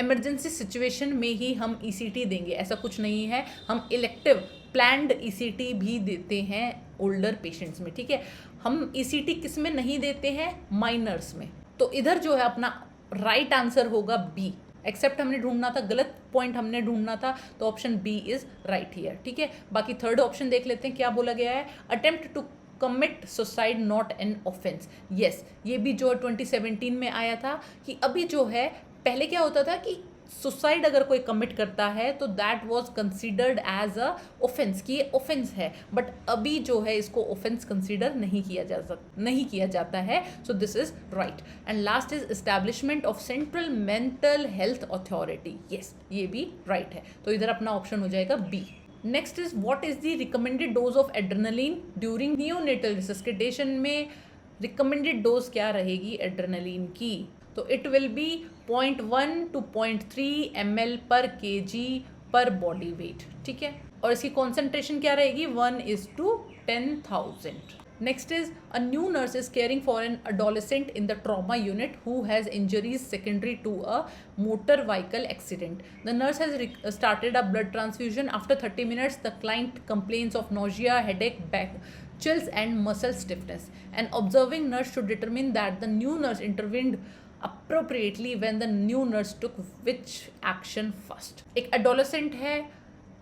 इमरजेंसी सिचुएशन में ही हम ECT देंगे, ऐसा कुछ नहीं है। हम इलेक्टिव प्लान्ड ECT भी देते हैं ओल्डर पेशेंट्स में, ठीक है। हम ECT किस में नहीं देते हैं? माइनर्स में। तो इधर जो है अपना राइट आंसर होगा बी। एक्सेप्ट हमने ढूंढना था, गलत पॉइंट हमने ढूंढना था, तो option B is right here, ठीक है। बाकी थर्ड ऑप्शन देख लेते हैं क्या बोला गया है। Attempt to commit suicide not an offense. Yes, ये भी जो 2017 में आया था कि अभी जो है, पहले क्या होता था कि सुसाइड अगर कोई कमिट करता है तो that was considered as a offense, कि ये ऑफेंस है, बट अभी जो है इसको ऑफेंस कंसीडर नहीं किया जाता है। So this is right. And last is establishment of central mental health authority. Yes, ये भी राइट है, तो इधर अपना ऑप्शन हो जाएगा B. Next is what is the recommended dose of adrenaline during neonatal resuscitation. में रिकमेंडेड डोज क्या रहेगी एड्रेनलिन की? तो इट विल बी 0.1 to 0.3 ml पर kg पर बॉडी वेट, ठीक है। और इसकी कॉन्सेंट्रेशन क्या रहेगी? 1:10,000। Next is a new nurse is caring for an adolescent in the trauma unit who has injuries secondary to a motor vehicle accident. The nurse has started a blood transfusion. After 30 minutes the client complains of nausea, headache, back chills and muscle stiffness. An observing nurse should determine that the new nurse intervened appropriately when the new nurse took which action first. एक adolescent है,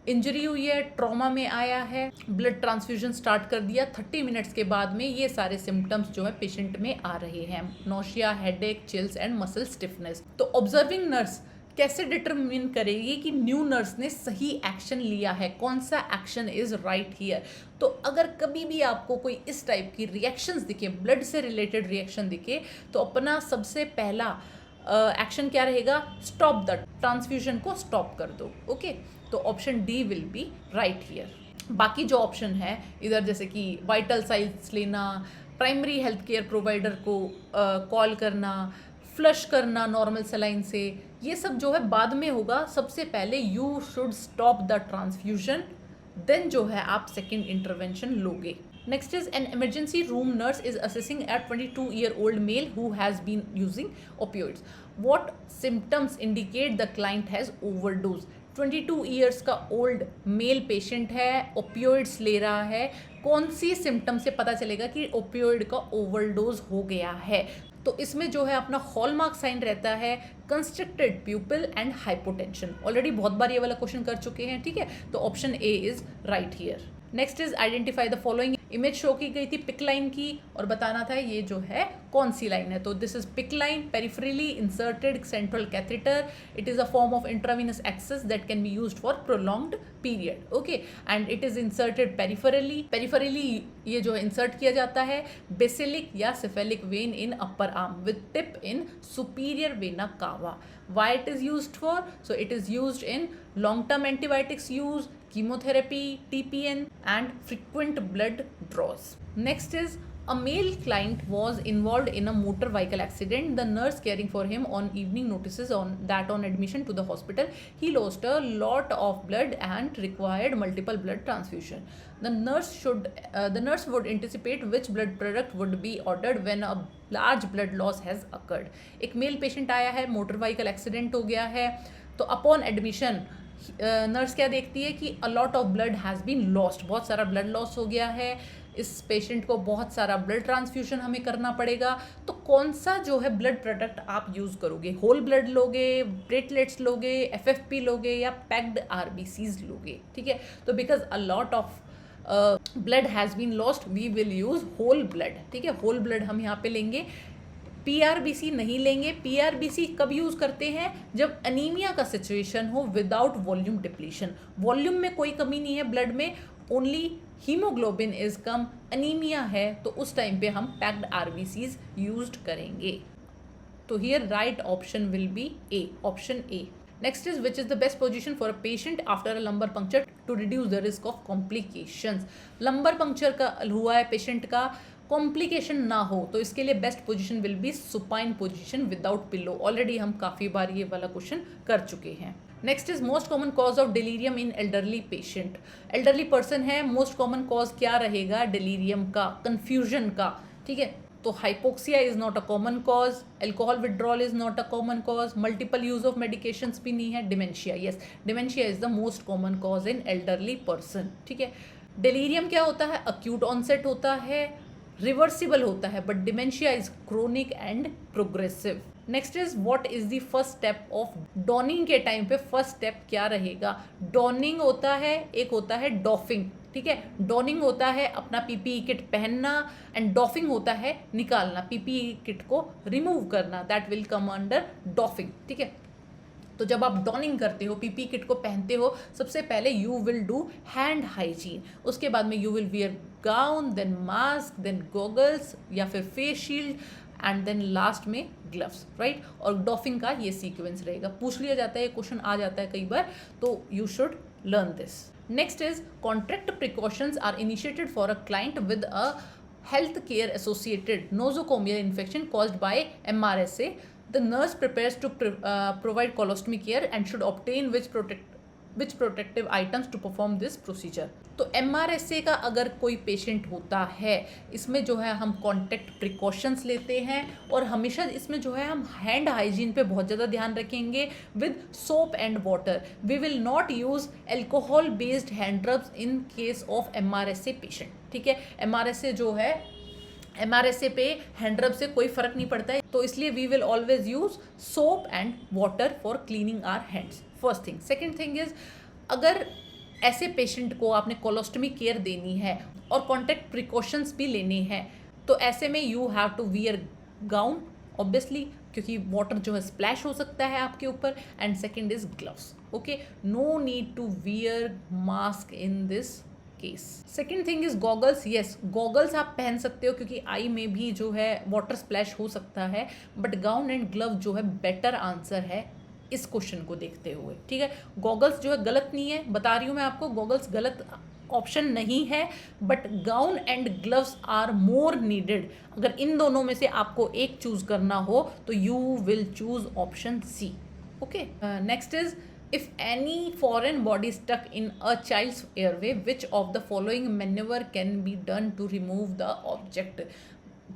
इंजरी हुई है, ट्रॉमा में आया है, ब्लड ट्रांसफ्यूजन स्टार्ट कर दिया, 30 मिनट्स के बाद में ये सारे सिम्टम्स जो है पेशेंट में आ रहे हैं, nausea, headache, chills and muscle stiffness. तो ऑब्जर्विंग नर्स कैसे डिटरमिन करेगी कि न्यू नर्स ने सही एक्शन लिया है, कौन सा एक्शन इज राइट हियर। तो अगर कभी भी आपको कोई इस टाइप की रिएक्शंस दिखे, ब्लड से रिलेटेड रिएक्शन दिखे, तो अपना सबसे पहला एक्शन क्या रहेगा? स्टॉप द ट्रांसफ्यूजन को स्टॉप कर दो। ओके, तो option D will be right here. बाकी जो ऑप्शन है इधर, जैसे कि वाइटल साइंस लेना, प्राइमरी हेल्थ केयर प्रोवाइडर को कॉल करना, फ्लश करना नॉर्मल सलाइन से, ये सब जो है बाद में होगा। सबसे पहले you should stop the transfusion, then जो है आप सेकेंड इंटरवेंशन लोगे। Next is an emergency room nurse is assessing a 22-year-old male who has been using opioids. What symptoms indicate the client has overdose. 22 years का ओल्ड मेल पेशेंट है, ओपियोइड्स ले रहा है, कौन सी सिम्टम से पता चलेगा कि ओपियोइड का ओवरडोज हो गया है? तो इसमें जो है अपना हॉलमार्क साइन रहता है कंस्ट्रिक्टेड प्यूपिल एंड हाइपोटेंशन। ऑलरेडी बहुत बार ये वाला क्वेश्चन कर चुके हैं, ठीक है। तो option A is right here. Next is identify the following image show की गई थी पिक लाइन की और बताना था ये जो है कौन सी लाइन है। तो this is PICC line, peripherally inserted central catheter, it is a form of intravenous access that can be used for prolonged period, okay, and it is inserted peripherally. Peripherally ये जो है इंसर्ट किया जाता है बेसिलिक या cephalic vein in upper arm with tip in superior vena cava. Why it is used for? So it is used in long-term antibiotics use, chemotherapy, TPN, and frequent blood draws. Next is a male client was involved in a motor vehicle accident. The nurse caring for him on evening notices on admission to the hospital, he lost a lot of blood and required multiple blood transfusion. The nurse would anticipate which blood product would be ordered when a large blood loss has occurred. एक मेल पेशेंट आया है, मोटर व्हीकल एक्सीडेंट हो गया है, तो अपॉन एडमिशन नर्स क्या देखती है कि a lot of blood has been lost, बहुत सारा ब्लड लॉस हो गया है, इस पेशेंट को बहुत सारा ब्लड ट्रांसफ्यूशन हमें करना पड़ेगा। तो कौन सा जो है ब्लड प्रोडक्ट आप यूज़ करोगे? होल ब्लड लोगे, प्लेटलेट्स लोगे, एफएफपी लोगे या पैक्ड आरबीसीज लोगे? ठीक है, तो because a lot of blood has been lost we will use whole blood. ठीक है, होल ब्लड हम यहाँ पे लेंगे, पीआरबीसी नहीं लेंगे। पीआरबीसी कब यूज़ करते हैं? जब अनीमिया का सिचुएशन हो विदाउट वॉल्यूम डिप्लीशन, वॉल्यूम में कोई कमी नहीं है ब्लड में, only haemoglobin is come, anaemia है, तो उस टाइम पे हम पैक्ड आरबीसीज यूज्ड करेंगे। तो here right option will B A, option A. Next is which is the best position for a patient after a lumbar puncture to reduce the risk of complications. lumbar puncture का हुआ है पेशेंट का, कॉम्प्लिकेशन ना हो, तो इसके लिए best position will be supine position without pillow. Already हम काफ़ी बार ये वाला क्वेश्चन कर चुके हैं। Next is most common cause of delirium in elderly patient. Elderly person है, मोस्ट कॉमन कॉज क्या रहेगा डिलीरियम का? कन्फ्यूजन का। ठीक है, तो hypoxia is not a common cause, alcohol withdrawal is not a common cause, multiple use of medications भी नहीं है, dementia, yes dementia is the most common cause in elderly person. ठीक है, डिलीरियम क्या होता है? अक्यूट ऑनसेट होता है, रिवर्सिबल होता है, but dementia is chronic and progressive. Next is what is the first step of dawning के टाइम पे? फर्स्ट स्टेप क्या रहेगा? डॉनिंग होता है, एक होता है डॉफिंग। ठीक है, डॉनिंग होता है अपना पीपीई किट पहनना एंड डॉफिंग होता है निकालना, पीपीई किट को रिमूव करना, that will come under doffing. ठीक है, तो जब आप डॉनिंग करते हो, पीपी किट को पहनते हो, सबसे पहले you will do hand hygiene, उसके बाद में you will wear gown, then mask, then goggles या फिर face shield and then last में ग्लव्स, राइट। और डॉफिंग का ये सीक्वेंस रहेगा। पूछ लिया जाता है, क्वेश्चन आ जाता है कई बार, तो you should learn this. Next is contract precautions are initiated for a client with a health care associated nosocomial infection caused by MRSA. The nurse prepares to provide colostomy care and should obtain which protective items to perform this procedure. तो MRSA का अगर कोई पेशेंट होता है, इसमें जो है हम कॉन्टैक्ट प्रिकॉशंस लेते हैं और हमेशा इसमें जो है हम हैंड हाइजीन पे बहुत ज़्यादा ध्यान रखेंगे with soap and water. We will not use alcohol based hand rubs in case of MRSA patient. ठीक है, MRSA जो है, MRSA पे हैंड रब से कोई फर्क नहीं पड़ता है, तो इसलिए we will always use soap and water for cleaning our hands, first thing. Second thing is, अगर ऐसे पेशेंट को आपने कोलोस्टमी केयर देनी है और कॉन्टैक्ट प्रिकॉशंस भी लेने हैं, तो ऐसे में you have to wear gown obviously, क्योंकि वाटर जो है स्प्लैश हो सकता है आपके ऊपर, and second is gloves. Okay, no need to wear mask in this case. Second thing is goggles. Yes, goggles आप पहन सकते हो क्योंकि आई में भी जो है वाटर स्प्लैश हो सकता है, बट गाउन एंड ग्लव जो है बेटर आंसर है इस क्वेश्चन को देखते हुए। ठीक है, गॉगल्स जो है गलत नहीं है, बता रही हूँ मैं आपको, गॉगल्स गलत ऑप्शन नहीं है, but gown and gloves are more needed. अगर इन दोनों में से आपको एक चूज करना हो तो you will choose option C. Okay, next is if any foreign body stuck in a child's airway, which of the following maneuver can be done to remove the object?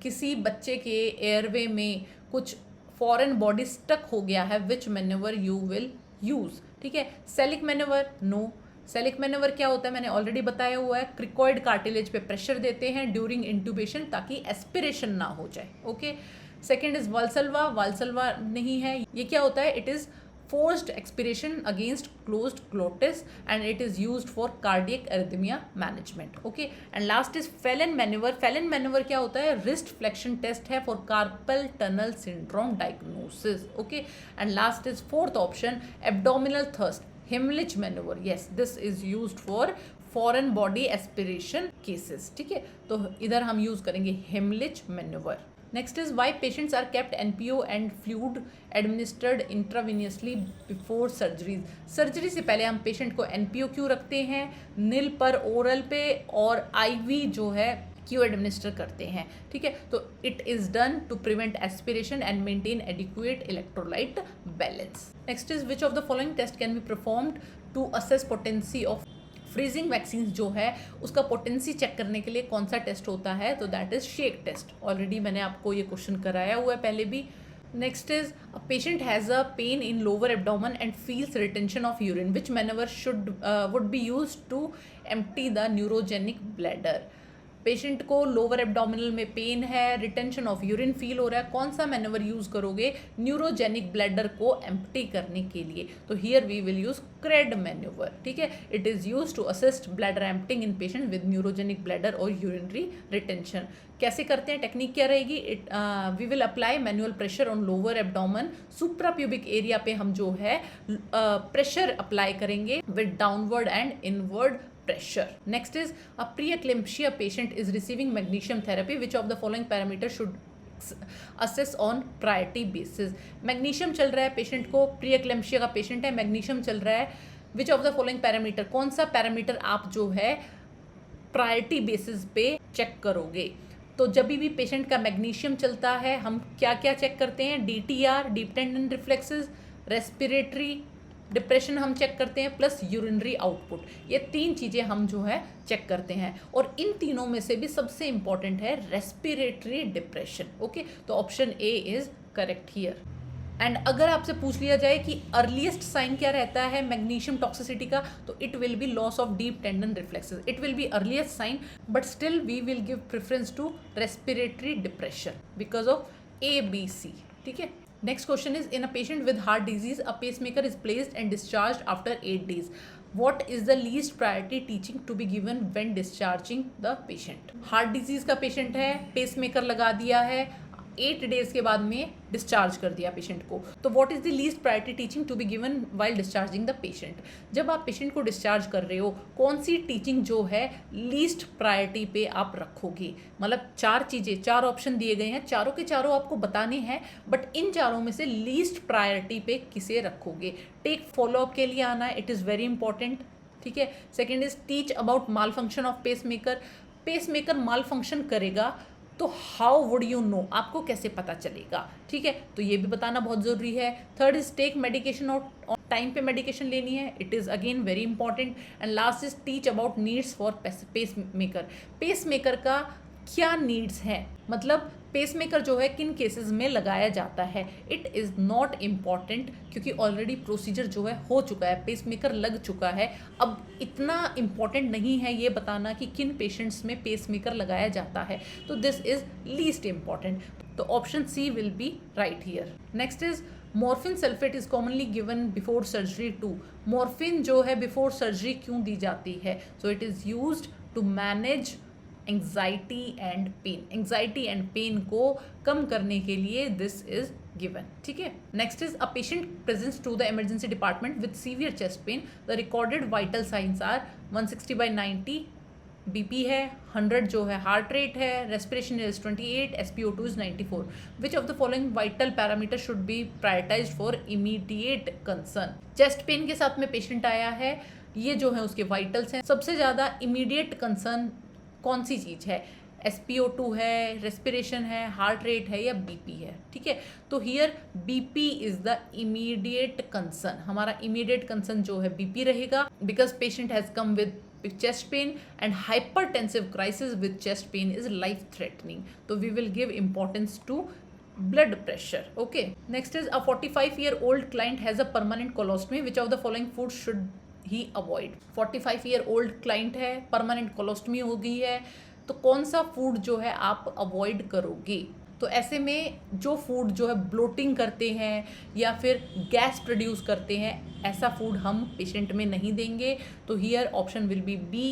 किसी बच्चे के एयरवे में कुछ फॉरेन बॉडी स्टक हो गया है, which manoeuvre you will use? ठीक है, Sellick manoeuvre, no. Sellick manoeuvre क्या होता है मैंने ऑलरेडी बताया हुआ है, क्रिकॉइड कार्टिलेज पे प्रेशर देते हैं ड्यूरिंग इंट्यूबेशन ताकि एस्पिरेशन ना हो जाए। Okay, second is Valsalva. Valsalva नहीं है, ये क्या होता है? It is forced expiration against closed glottis, and it is used for cardiac arrhythmia management. Okay, and last is Phelan maneuver. Phelan maneuver क्या होता है? Wrist flexion test है for carpal tunnel syndrome diagnosis. Okay, and last is fourth option, abdominal thrust, Heimlich maneuver. Yes, this is used for foreign body aspiration cases. ठीक है, तो इधर हम यूज करेंगे Heimlich maneuver. Next is why patients are kept NPO and fluid administered intravenously before surgeries. Surgery से पहले हम पेशेंट को NPO क्यों रखते हैं? नील पर, ओरल पे, और IV जो है क्यों एडमिनिस्टर करते हैं? ठीक है, तो it is done to prevent aspiration and maintain adequate electrolyte balance. Next is which of the following test can be performed to assess potency of freezing vaccine जो है उसका पोटेंसी चेक करने के लिए कौन सा टेस्ट होता है? तो that is shake test. Already मैंने आपको ये क्वेश्चन कराया हुआ है पहले भी. Next is a patient has a pain in lower abdomen and feels retention of urine. Which manoeuvre would be use to empty the neurogenic bladder. Patient को लोअर एब्डोमिनल में पेन है, रिटेंशन ऑफ यूरिन फील हो रहा है, कौन सा मैनवर यूज करोगे न्यूरोजेनिक ब्लैडर को एम्प्टी करने के लिए? तो here we will use Crede manoeuvre. ठीक है, it is use to assist bladder emptying in patient with neurogenic bladder और यूरिनरी रिटेंशन. कैसे करते हैं? टेक्निक क्या रहेगी? We will apply manual pressure on lower abdomen. Suprapubic area पे हम जो है प्रेशर अप्लाई करेंगे with downward and inward pressure. Next is a preeclampsia patient is receiving magnesium therapy. Which of the following parameters should assess on priority basis? Magnesium चल रहा है पेशेंट को, प्रीएक्लेम्शिया का पेशेंट है, मैग्नीशियम चल रहा है. विच ऑफ द फॉलोइंग पैरामीटर, कौन सा पैरामीटर आप जो है प्रायोरिटी बेसिस पे चेक करोगे? तो जब भी पेशेंट का मैग्नीशियम चलता है हम क्या क्या चेक करते हैं? DTR, deep tendon reflexes, respiratory depression हम चेक करते हैं, प्लस यूरिनरी आउटपुट. ये तीन चीज़ें हम जो है चेक करते हैं, और इन तीनों में से भी सबसे इंपॉर्टेंट है रेस्पिरेटरी डिप्रेशन. ओके, तो option A is correct here. And अगर आपसे पूछ लिया जाए कि अर्लीस्ट साइन क्या रहता है मैग्नीशियम टॉक्सिसिटी का, तो it will be loss of deep tendon reflexes. It will be earliest sign, but still we will give preference to respiratory depression because of ABC. ठीक है. Next question is, in a patient with heart disease, a pacemaker is placed and discharged after 8 days. What is the least priority teaching to be given when discharging the patient? Heart disease का patient है, pacemaker लगा दिया है, 8 days के बाद में डिस्चार्ज कर दिया पेशेंट को. तो what is the least priority teaching to be given while discharging the patient? जब आप पेशेंट को डिस्चार्ज कर रहे हो, कौन सी टीचिंग जो है लीस्ट प्रायोरिटी पे आप रखोगे? मतलब 4 चीज़ें, 4 ऑप्शन दिए गए हैं, चारों के चारों आपको बताने हैं, बट इन चारों में से लीस्ट प्रायोरिटी पे किसे रखोगे? टेक फॉलोअप के लिए आना है, इट इज़ वेरी इंपॉर्टेंट. ठीक है. Second is teach about mall function of pacemaker. Pacemaker mall function करेगा तो हाउ वुड यू नो, आपको कैसे पता चलेगा? ठीक है, तो ये भी बताना बहुत ज़रूरी है. थर्ड इज टेक मेडिकेशन और टाइम पे मेडिकेशन लेनी है, it is again very important. And last is teach about needs for pacemaker. Pacemaker का क्या नीड्स हैं, मतलब पेसमेकर जो है किन केसेस में लगाया जाता है. इट इज़ नॉट इम्पॉर्टेंट क्योंकि ऑलरेडी प्रोसीजर जो है हो चुका है, पेसमेकर लग चुका है. अब इतना इम्पॉर्टेंट नहीं है ये बताना कि किन पेशेंट्स में पेसमेकर लगाया जाता है, तो दिस इज़ लीस्ट इम्पॉर्टेंट. तो option C will be right here. Next is morphine sulphate is commonly given before surgery to. Morphine जो है बिफोर सर्जरी क्यों दी जाती है? So it is used to manage anxiety and pain. Anxiety and pain को कम करने के लिए दिस इज गिवन. ठीक है. Next is a patient presents to the emergency department with severe chest pain. The recorded vital signs are 160/90 BP है, 100 जो है हार्ट रेट है, respiration is 28, SpO2 is 94. Which of the following vital parameter should be prioritized for immediate concern? Chest pain के साथ में पेशेंट आया है, ये जो है उसके वाइटल्स हैं. सबसे ज़्यादा इमीडिएट कंसर्न कौन सी चीज़ है? SpO2 है, रेस्पिरेशन है, हार्ट रेट है, या BP है? ठीक है, तो here BP is the immediate concern. हमारा इमीडिएट कंसर्न जो है BP रहेगा, because patient has come with chest pain and hypertensive crisis with chest pain is life threatening. So we will give importance to blood pressure. Okay. Next is a 45-year-old client has a permanent colostomy. Which of the following foods should he avoid? 45-year-old client है, permanent colostomy हो गई है, तो कौन सा फूड जो है आप अवॉइड करोगे? तो ऐसे में जो फूड जो है ब्लोटिंग करते हैं या फिर गैस प्रोड्यूस करते हैं, ऐसा फूड हम पेशेंट में नहीं देंगे। तो here option will be B,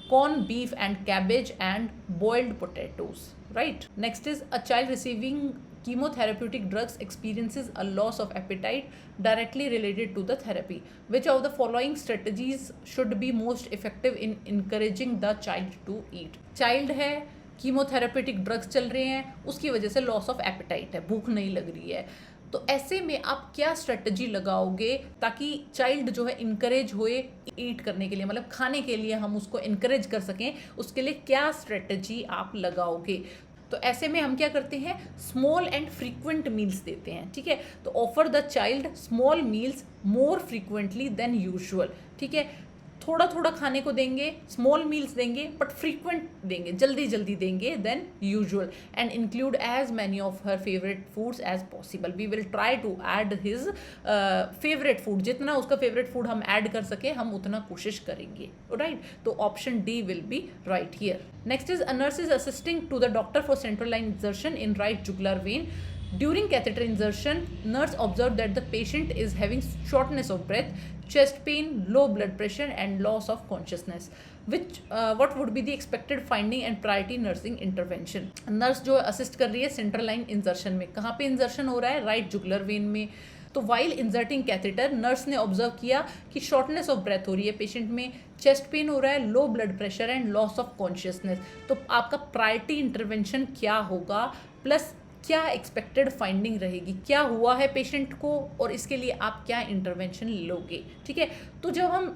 corn, beef and cabbage and boiled potatoes, right? Next is a child receiving chemotherapeutic drugs experiences a loss of appetite directly related to the therapy. Which of the following strategies should be most effective in encouraging the child to eat? Child है, कीमोथेरेपेटिक ड्रग्स चल रहे हैं, उसकी वजह से लॉस ऑफ एपेटाइट है, भूख नहीं लग रही है। तो ऐसे में आप क्या स्ट्रेटजी लगाओगे ताकि चाइल्ड जो है इनकरेज होए ईट करने के लिए, मतलब खाने के लिए हम उसको इनकरेज कर सकें, उसके लिए क्या स्ट्रेटजी आप लगाओगे? तो ऐसे में हम क्या करते हैं, स्मॉल एंड फ्रीक्वेंट मील्स देते हैं, ठीक है। तो offer the child small meals more frequently than usual, ठीक है। थोड़ा थोड़ा खाने को देंगे, स्मॉल मील्स देंगे, बट फ्रीक्वेंट देंगे, जल्दी जल्दी देंगे than usual, and include as many of her favourite foods as possible. We will try to add his favourite food, जितना उसका फेवरेट फूड हम ऐड कर सके हम उतना कोशिश करेंगे, राइट। तो option D will be right here. Next is, a nurse is assisting to the doctor for central line insertion in right jugular vein. During catheter insertion, nurse observed that the patient is having shortness of breath, chest pain, low blood pressure and loss of consciousness. What would be the expected finding and priority nursing intervention? Nurse जो असिस्ट कर रही है सेंट्रल लाइन इंजर्शन में, कहाँ पे इंजर्शन हो रहा है, राइट जुगुलर वेन में। तो वाइल इंजर्टिंग कैथेटर नर्स ने ऑब्जर्व किया कि शॉर्टनेस ऑफ ब्रेथ हो रही है पेशेंट में, चेस्ट पेन हो रहा है, low blood pressure and loss of consciousness. तो आपका प्रायोरिटी इंटरवेंशन क्या होगा, प्लस क्या एक्सपेक्टेड फाइंडिंग रहेगी, क्या हुआ है पेशेंट को और इसके लिए आप क्या इंटरवेंशन लोगे, ठीक है। तो जब हम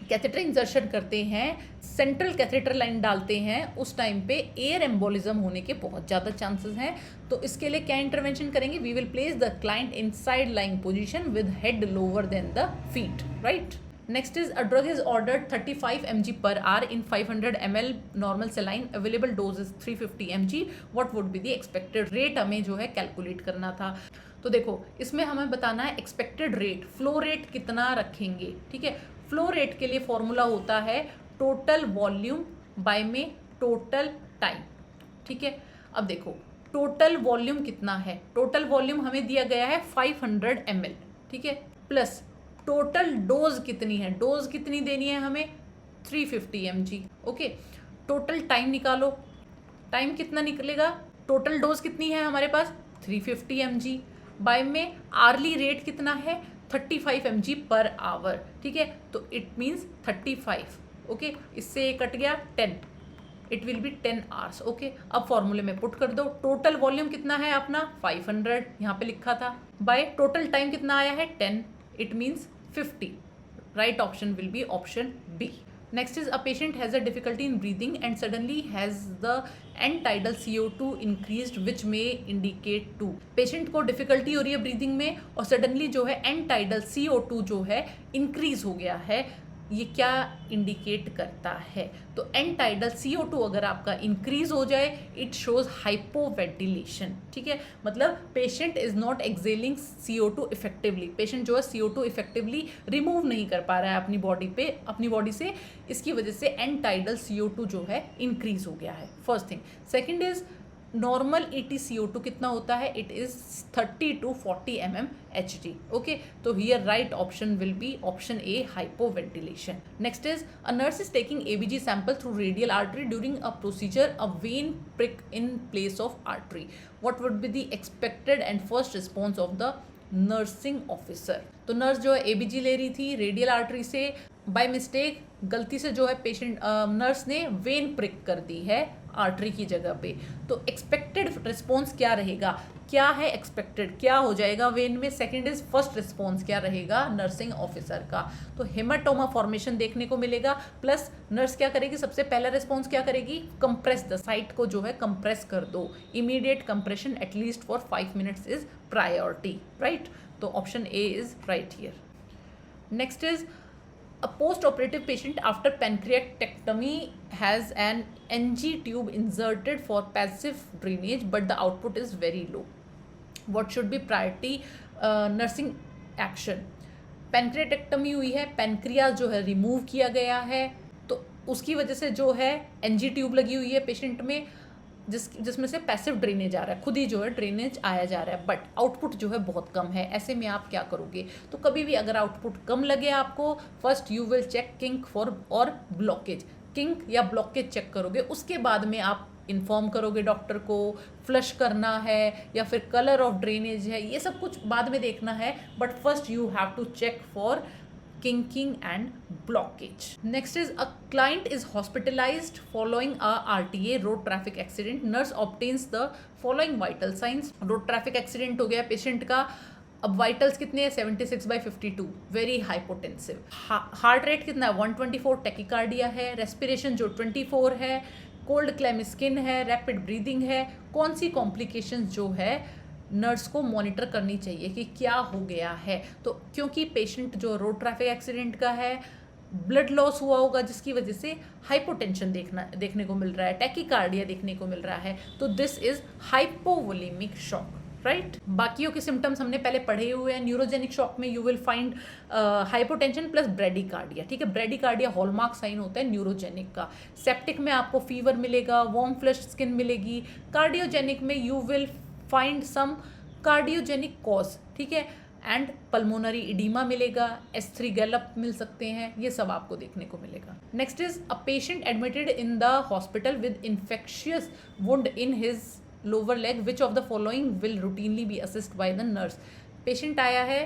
कैथेटर इंजर्शन करते हैं, सेंट्रल कैथेटर लाइन डालते हैं, उस टाइम पे एयर एम्बोलिज्म होने के बहुत ज़्यादा चांसेस हैं। तो इसके लिए क्या इंटरवेंशन करेंगे, we will place the client inside lying position with head lower than the feet, right. Next is, a drug is ordered 35 mg per hour in 500 ml normal saline. Available dose is 350 mg. What would be the expected rate? हमें जो है कैलकुलेट करना था। तो देखो, इसमें हमें बताना है एक्सपेक्टेड रेट, फ्लो रेट कितना रखेंगे, ठीक है। फ्लो रेट के लिए फॉर्मूला होता है टोटल वॉल्यूम बाय में टोटल टाइम, ठीक है। अब देखो टोटल वॉल्यूम कितना है, टोटल वॉल्यूम हमें दिया गया है 500 ml, ठीक है, प्लस टोटल डोज कितनी है, डोज कितनी देनी है हमें 350 mg, ओके। टोटल टाइम निकालो, टाइम कितना निकलेगा, टोटल डोज कितनी है हमारे पास 350 mg, बाय में आर्ली रेट कितना है 35 mg पर आवर, ठीक है। तो इट मीन्स 35, ओके। इससे ये कट गया 10, it will be 10 hours, okay. अब फॉर्मूले में पुट कर दो, टोटल वॉल्यूम कितना है अपना 500, यहाँ पे लिखा था, बाय टोटल टाइम कितना आया है 10, it means 50. Right option will be option B. Next is, a patient has a difficulty in breathing and suddenly has the end tidal CO2 increased, which may indicate to. Patient को difficulty हो रही है breathing में और suddenly जो है end tidal CO2 जो है increase हो गया है, ये क्या इंडिकेट करता है? तो एंड टाइडल CO2 अगर आपका इंक्रीज हो जाए, इट शोज हाइपोवेंटिलेशन, ठीक है। मतलब patient is not excelling CO2 effectively, patient जो है CO2 इफेक्टिवली रिमूव नहीं कर पा रहा है अपनी बॉडी से, इसकी वजह से एंड टाइडल CO2 जो है इंक्रीज हो गया है, first thing. Second is, normal ATCO2 कितना होता है, it is 30 to 40 mmHg, okay. तो here right option will be option A, hypoventilation. Next is, a nurse is taking ABG sample through radial artery during a procedure, a vein prick in place of artery. What would be the expected and first response of the nursing officer? तो नर्स जो है ABG ले रही थी रेडियल आर्टरी से, बाय मिस्टेक गलती से जो है पेशेंट नर्स ने वेन प्रिक कर दी है आर्टरी की जगह पे। तो एक्सपेक्टेड रिस्पॉन्स क्या रहेगा, क्या है एक्सपेक्टेड, क्या हो जाएगा वेन में? सेकंड इज, फर्स्ट रिस्पॉन्स क्या रहेगा नर्सिंग ऑफिसर का? तो हेमाटोमा फॉर्मेशन देखने को मिलेगा, प्लस नर्स क्या करेगी, सबसे पहला रिस्पॉन्स क्या करेगी, कंप्रेस द साइट को जो है कंप्रेस कर दो, immediate compression at least for 5 minutes is priority, right. तो option A is right here. Next is, a post-operative patient after pancreatectomy has an NG tube inserted for passive drainage, but the output is very low. What should be priority nursing action? पैनक्रियाटेक्टमी हुई है, पैनक्रियाज जो है रिमूव किया गया है, तो उसकी वजह से जो है NG ट्यूब लगी हुई है पेशेंट में, जिसमें से पैसिव ड्रेनेज आ रहा है, खुद ही जो है ड्रेनेज आया जा रहा है, बट आउटपुट जो है बहुत कम है। ऐसे में आप क्या करोगे? तो कभी भी अगर आउटपुट कम लगे आपको, first you will check kink for और ब्लॉकेज, किंक या ब्लॉकेज चेक करोगे, उसके बाद में आप इन्फॉर्म करोगे डॉक्टर को, फ्लश करना है या फिर कलर ऑफ ड्रेनेज है, ये सब कुछ बाद में देखना है, but first you have to check for kinking and blockage. Next is a client is hospitalized following a RTA road traffic accident. Nurse obtains the following vital signs. road traffic accident हो गया पेशेंट का, अब वाइटल्स कितने हैं? 76/52, वेरी हाइपोटेंसिव। हार्ट रेट कितना है? 124, टेकिकार्डिया है, रेस्पिरेशन जो 24 है, कोल्ड क्लेम स्किन है, रैपिड ब्रीदिंग है। कौन सी कॉम्प्लिकेशंस जो है नर्स को मॉनिटर करनी चाहिए कि क्या हो गया है? तो क्योंकि पेशेंट जो रोड ट्रैफिक एक्सीडेंट का है, ब्लड लॉस हुआ होगा जिसकी वजह से हाइपोटेंशन देखने को मिल रहा है, टैकीकार्डिया देखने को मिल रहा है, तो this is hypovolemic shock, right. बाकियों के सिम्टम्स हमने पहले पढ़े हुए हैं। न्यूरोजेनिक शॉक में you will find hypotension plus bradycardia, ठीक है। ब्रेडिकार्डिया हॉलमार्क साइन होता है न्यूरोजेनिक का। सेप्टिक में आपको फीवर मिलेगा, वार्म फ्लश स्किन मिलेगी। कार्डियोजेनिक में you will find some cardiogenic cause, ठीक है, एंड पल्मोनरी इडीमा मिलेगा, S3 गैलप मिल सकते हैं, ये सब आपको देखने को मिलेगा। Next is a patient admitted in the hospital with infectious wound in his lower leg, which of the following will routinely be assist by the nurse. Patient आया है,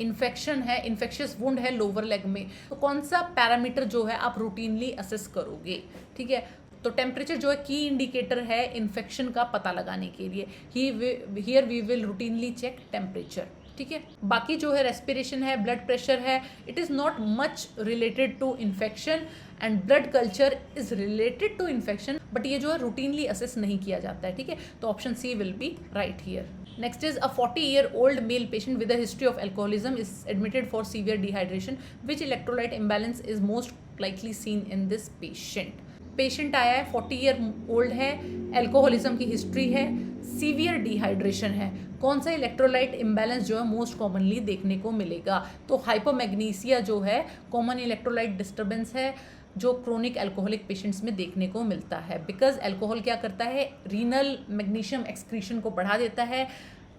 इन्फेक्शन है, इन्फेक्शियस वुंड है लोअर लेग में, तो कौन सा पैरामीटर जो है आप रूटीनली असेस करोगे, ठीक है। तो टेम्परेचर जो है की इंडिकेटर है इन्फेक्शन का पता लगाने के लिए, here we will routinely check temperature, ठीक है। बाकी जो है रेस्पिरेशन है, ब्लड प्रेशर है, it is not much related to infection, and blood culture is related to infection, but ये जो है रूटीनली असेस नहीं किया जाता है, ठीक है। तो option C will be right here. Next is a 40-year-old male patient with a history of alcoholism is admitted for severe dehydration. Which electrolyte imbalance is most likely seen in this patient? Patient आया है, 40 ईयर ओल्ड है, एल्कोहलिज्म की हिस्ट्री है, सीवियर डिहाइड्रेशन है, कौन सा इलेक्ट्रोलाइट इम्बैलेंस जो है मोस्ट कॉमनली देखने को मिलेगा? तो हाइपोमैग्नीसिया जो है कॉमन इलेक्ट्रोलाइट डिस्टर्बेंस है जो क्रोनिक एल्कोहलिक पेशेंट्स में देखने को मिलता है, बिकॉज एल्कोहल क्या करता है? रीनल मैग्नीशियम एक्सक्रीशन को बढ़ा देता है,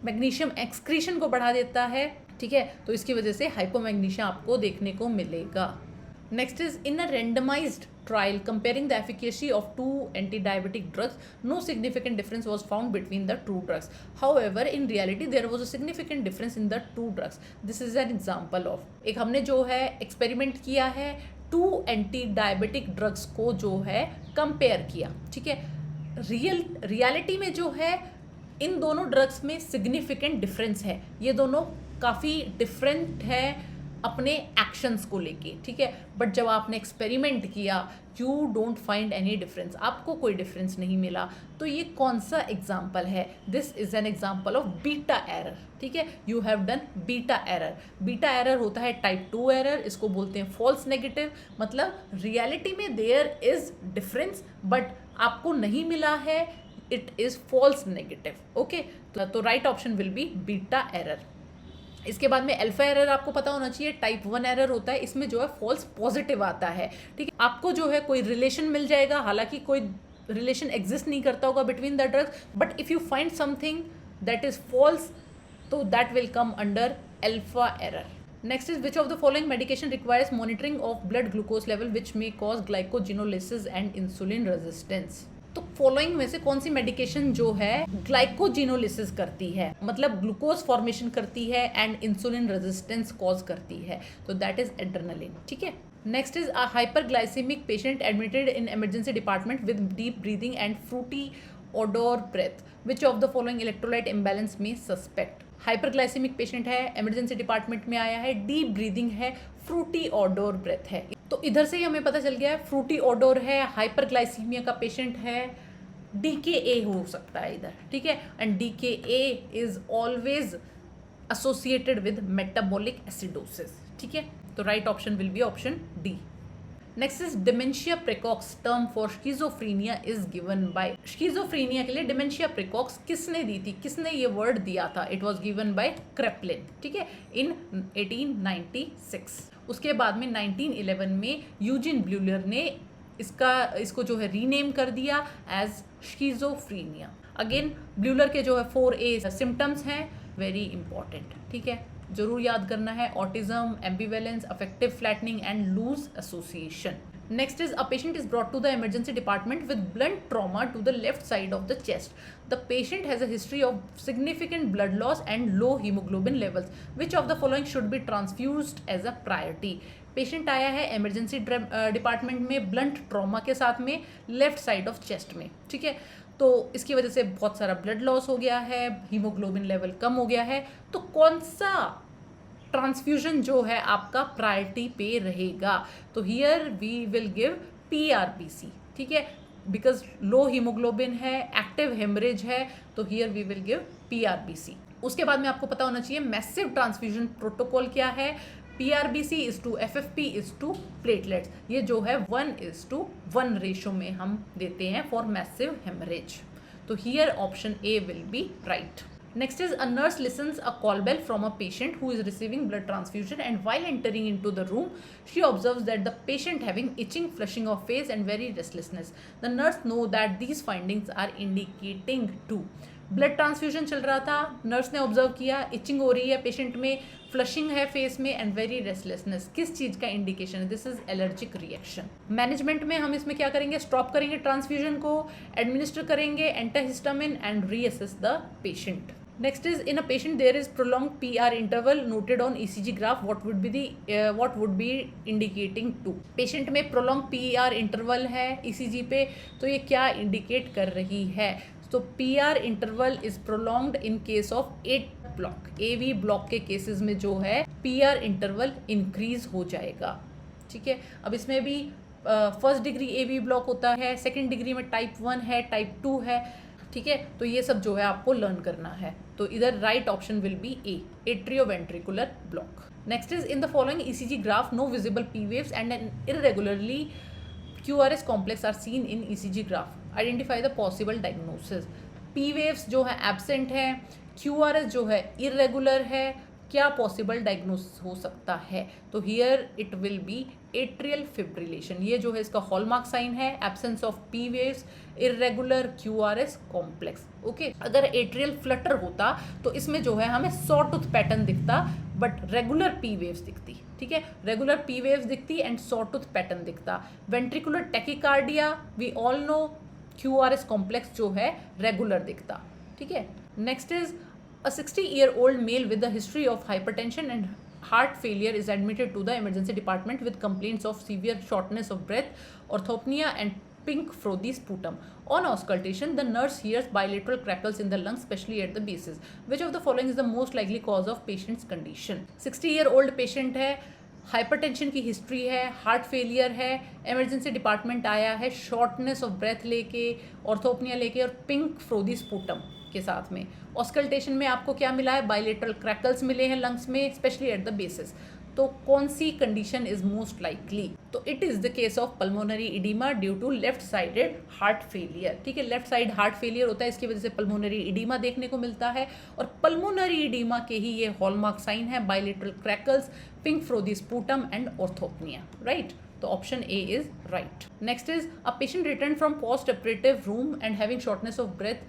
मैग्नीशियम एक्सक्रीशन को बढ़ा देता है, ठीक है। तो इसकी वजह से हाइपोमैग्नीशिया आपको देखने को मिलेगा। Next is in a randomized trial comparing the efficacy of two anti-diabetic drugs, no significant difference was found between the two drugs. However, in reality there was a significant difference in the two drugs. This is an example of, एक हमने जो है एक्सपेरिमेंट किया है, टू एंटी डायबिटिक ड्रग्स को जो है कंपेयर किया, ठीक है। रियलिटी में जो है इन दोनों ड्रग्स में सिग्निफिकेंट डिफरेंस है, ये दोनों काफ़ी डिफरेंट है अपने एक्शंस को लेके, ठीक है। बट जब आपने एक्सपेरिमेंट किया, you don't find any difference, आपको कोई डिफरेंस नहीं मिला। तो ये कौन सा एग्जाम्पल है? This is an example of beta error, ठीक है। You have done beta error. Beta error होता है टाइप 2 एरर, इसको बोलते हैं फॉल्स नेगेटिव, मतलब रियलिटी में देयर इज डिफरेंस बट आपको नहीं मिला है, it is false negative, okay. तो right option will be beta error. इसके बाद में अल्फा एरर आपको पता होना चाहिए, टाइप 1 एरर होता है, इसमें जो है फॉल्स पॉजिटिव आता है, ठीक है। आपको जो है कोई रिलेशन मिल जाएगा, हालांकि कोई रिलेशन एग्जिस्ट नहीं करता होगा between the drugs, but if you find something that is false, तो that will come under alpha error. Next is which of the following medication requires monitoring of blood glucose level which may cause glycogenolysis and insulin resistance. तो फॉलोइंग में से कौन सी मेडिकेशन जो है ग्लाइकोजिनोलिसिस करती है, मतलब ग्लूकोज फॉर्मेशन करती है एंड इंसुलिन रेजिस्टेंस कॉज करती है? तो दैट इज एड्रेनालिन, ठीक है। Next is a hyperglycaemic patient admitted in emergency department with deep breathing and fruity odour breath, which of the following electrolyte imbalance में सस्पेक्ट? हाइपरग्लाइसेमिक पेशेंट है, इमरजेंसी डिपार्टमेंट में आया है, डीप ब्रीदिंग है, फ्रूटी ओडोर ब्रेथ है। तो इधर से ही हमें पता चल गया है फ्रूटी ओडोर है, हाइपरग्लाइसीमिया का पेशेंट है, DKA हो सकता है इधर, ठीक है। And DKA is always associated with metabolic acidosis, ठीक है। तो right option will be option D. Next is dementia praecox term for schizophrenia is given by. Schizophrenia के लिए डिमेंशिया प्रिकॉक्स किसने दी थी, किसने ये वर्ड दिया था? इट वाज गिवन बाय क्रेपलिन, ठीक है, इन 1896। उसके बाद में 1911 में यूजिन ब्यूलर ने इसको जो है रीनेम कर दिया एज स्किज़ोफ्रीनिया। अगेन ब्यूलर के जो है 4A सिम्टम्स हैं, वेरी इंपॉर्टेंट, ठीक है, जरूर याद करना है। Autism, ambivalence, affective flattening and loose association. Next is a patient is brought to the emergency department with blunt trauma to the left side of the chest. The patient has a history of significant blood loss and low hemoglobin levels. Which of the following should be transfused as a priority? Patient आया है इमरजेंसी डिपार्टमेंट में ब्लंट ट्रॉमा के साथ में लेफ्ट साइड ऑफ चेस्ट में, ठीक है, तो इसकी वजह से बहुत सारा ब्लड लॉस हो गया है, हीमोग्लोबिन लेवल कम हो गया है, तो कौन सा ट्रांसफ्यूजन जो है आपका प्रायोरिटी पे रहेगा? तो here we will give PRBC, ठीक है, बिकॉज लो हीमोग्लोबिन है, एक्टिव हेमरेज है, तो here we will give PRBC। उसके बाद में आपको पता होना चाहिए मैसिव ट्रांसफ्यूजन प्रोटोकॉल क्या है। PRBC is to FFP is to platelets, ये जो है 1:1 रेशो में हम देते हैं फॉर मैसिव हेमरेज। तो here option A will be right. Next is a nurse listens a call bell from a patient who is receiving blood transfusion, and while entering into the room, she observes that the patient having itching, flushing of face and very restlessness. The nurse know that these findings are indicating to blood transfusion चल रहा था, नर्स ने ऑब्जर्व किया इचिंग हो रही है पेशेंट में, फ्लशिंग है फेस में एंड वेरी रेस्टलेसनेस। किस चीज का इंडिकेशन है? This is allergic reaction. Management में हम इसमें क्या करेंगे? स्टॉप करेंगे ट्रांसफ्यूजन को, एडमिनिस्टर करेंगे antihistamine and reassess the patient. Next is in a patient there is prolonged PR interval noted on ECG graph. What would be indicating to? Patient में prolonged PR interval है ECG पे, तो ये क्या indicate कर रही है? तो PR interval is prolonged in case of 8 block. AV block के cases में जो है PR interval increase हो जाएगा, ठीक है। अब इसमें भी फर्स्ट डिग्री AV ब्लॉक होता है, सेकेंड डिग्री में टाइप 1 है, टाइप 2 है, ठीक है, तो ये सब जो है आपको लर्न करना है। तो इधर right option will be A, atrioventricular block. Next is in the following ECG graph no visible P waves and an irregularly QRS complex are seen in ECG graph. Identify the possible diagnosis. P waves जो है एब्सेंट है, QRS जो है इरेगुलर है, क्या पॉसिबल डायग्नोसिस हो सकता है? तो here it will be atrial fibrillation. ये जो है इसका हॉलमार्क साइन है, absence of P waves, irregular QRS complex. Okay, अगर एट्रियल फ्लटर होता तो इसमें जो है हमें सॉटूथ पैटर्न दिखता, बट रेगुलर पी वेव्स दिखती, ठीक है, रेगुलर पी वेव्स दिखती एंड सॉटूथ पैटर्न दिखता। Ventricular tachycardia we all know QRS complex जो है रेगुलर दिखता, ठीक है। Next is a 60-year-old male with a history of hypertension and heart failure is admitted to the emergency department with complaints of severe shortness of breath, orthopnea and pink frothy sputum. On auscultation, the nurse hears bilateral crackles in the lungs, especially at the bases. Which of the following is the most likely cause of patient's condition? 60-year-old patient है, हाइपरटेंशन की हिस्ट्री है, हार्ट फेलियर है, इमरजेंसी डिपार्टमेंट आया है शॉर्टनेस ऑफ ब्रेथ लेके, ऑर्थोपनिया लेके और पिंक फ्रोदी स्पूटम के साथ में। ऑस्कल्टेशन में आपको क्या मिला है? बायलेटरल क्रैकल्स मिले हैं लंग्स में, स्पेशली एट द बेसिस। तो कौन सी कंडीशन इज मोस्ट लाइकली? तो it is the case of pulmonary oedema due to left sided heart failure, ठीक है, लेफ्ट साइड हार्ट फेलियर होता है, इसकी वजह से पल्मोनरी इडीमा देखने को मिलता है, और पल्मोनरी इडीमा के ही ये हॉलमार्क साइन है, bilateral crackles, pink frothy sputum and orthopnoea, right. तो option A is right. Next is a patient return from post operative room and having shortness of breath,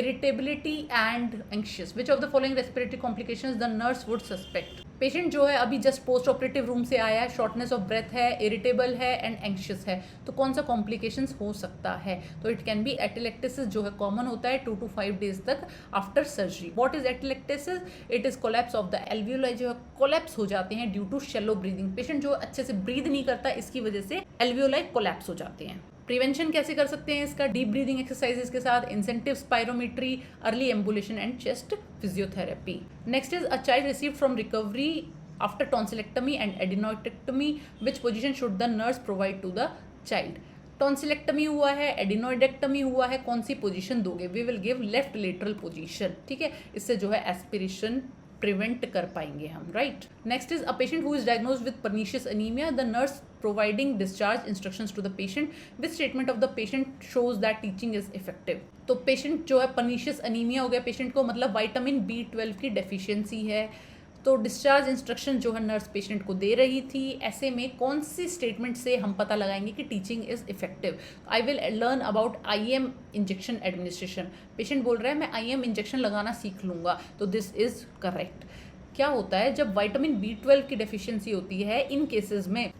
irritability and anxious. Which of the following respiratory complications the nurse would suspect? Patient जो है अभी जस्ट पोस्ट ऑपरेटिव रूम से आया है, शॉर्टनेस ऑफ ब्रेथ है, इरिटेबल है एंड एंक्शियस है, तो कौन सा कॉम्प्लिकेशंस हो सकता है? तो इट कैन बी एटेलेक्टेसिस जो है कॉमन होता है 2 to 5 डेज तक after surgery. What is atelectasis? It is collapse of the alveoli जो है कोलैप्स हो जाते हैं due to shallow breathing. Patient जो अच्छे से ब्रीद नहीं करता, इसकी वजह से एल्वियोलाई कोलैप्स हो जाते हैं। प्रिवेंशन कैसे कर सकते हैं इसका? डीप ब्रीदिंग एक्सरसाइजेस के साथ, incentive spirometry, early ambulation and chest physiotherapy. Next is a child received from recovery after tonsillectomy and adenoidectomy, which position should the nurse provide to the child? Tonsillectomy हुआ है, एडिनोइडेक्टमी हुआ है, कौन सी पोजीशन दोगे? We will give left lateral position, ठीक है, इससे जो है एस्पिरेशन प्रिवेंट कर पाएंगे हम, right. Next is a patient who is diagnosed with pernicious anaemia, the nurse providing discharge instructions to the patient, which statement of the patient shows that teaching is effective? तो पेशेंट जो है पर्निशियस अनीमिया हो गया पेशेंट को, मतलब विटामिन B12 की डेफिशिएंसी है, तो डिस्चार्ज इंस्ट्रक्शन जो है नर्स पेशेंट को दे रही थी, ऐसे में कौन सी स्टेटमेंट से हम पता लगाएंगे कि teaching is effective? I will learn about IM injection administration. Patient बोल रहा है मैं IM इंजेक्शन लगाना सीख लूँगा, तो दिस इज करेक्ट। क्या होता है जब विटामिन B12 की डेफिशिएंसी होती है, इन केसेस में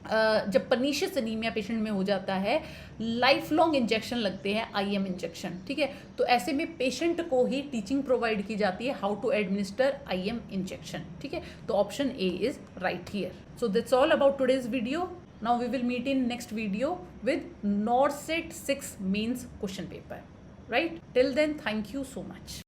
जब पर्नीशियस एनीमिया पेशेंट में हो जाता है, लाइफ लॉन्ग इंजेक्शन लगते हैं IM इंजेक्शन, ठीक है। तो ऐसे में पेशेंट को ही टीचिंग प्रोवाइड की जाती है how to administer IM injection, ठीक है। तो option A is right here. So that's all about today's video. Now we will meet in next video with NORCET 6 mains question paper, right? Till then, thank you so much.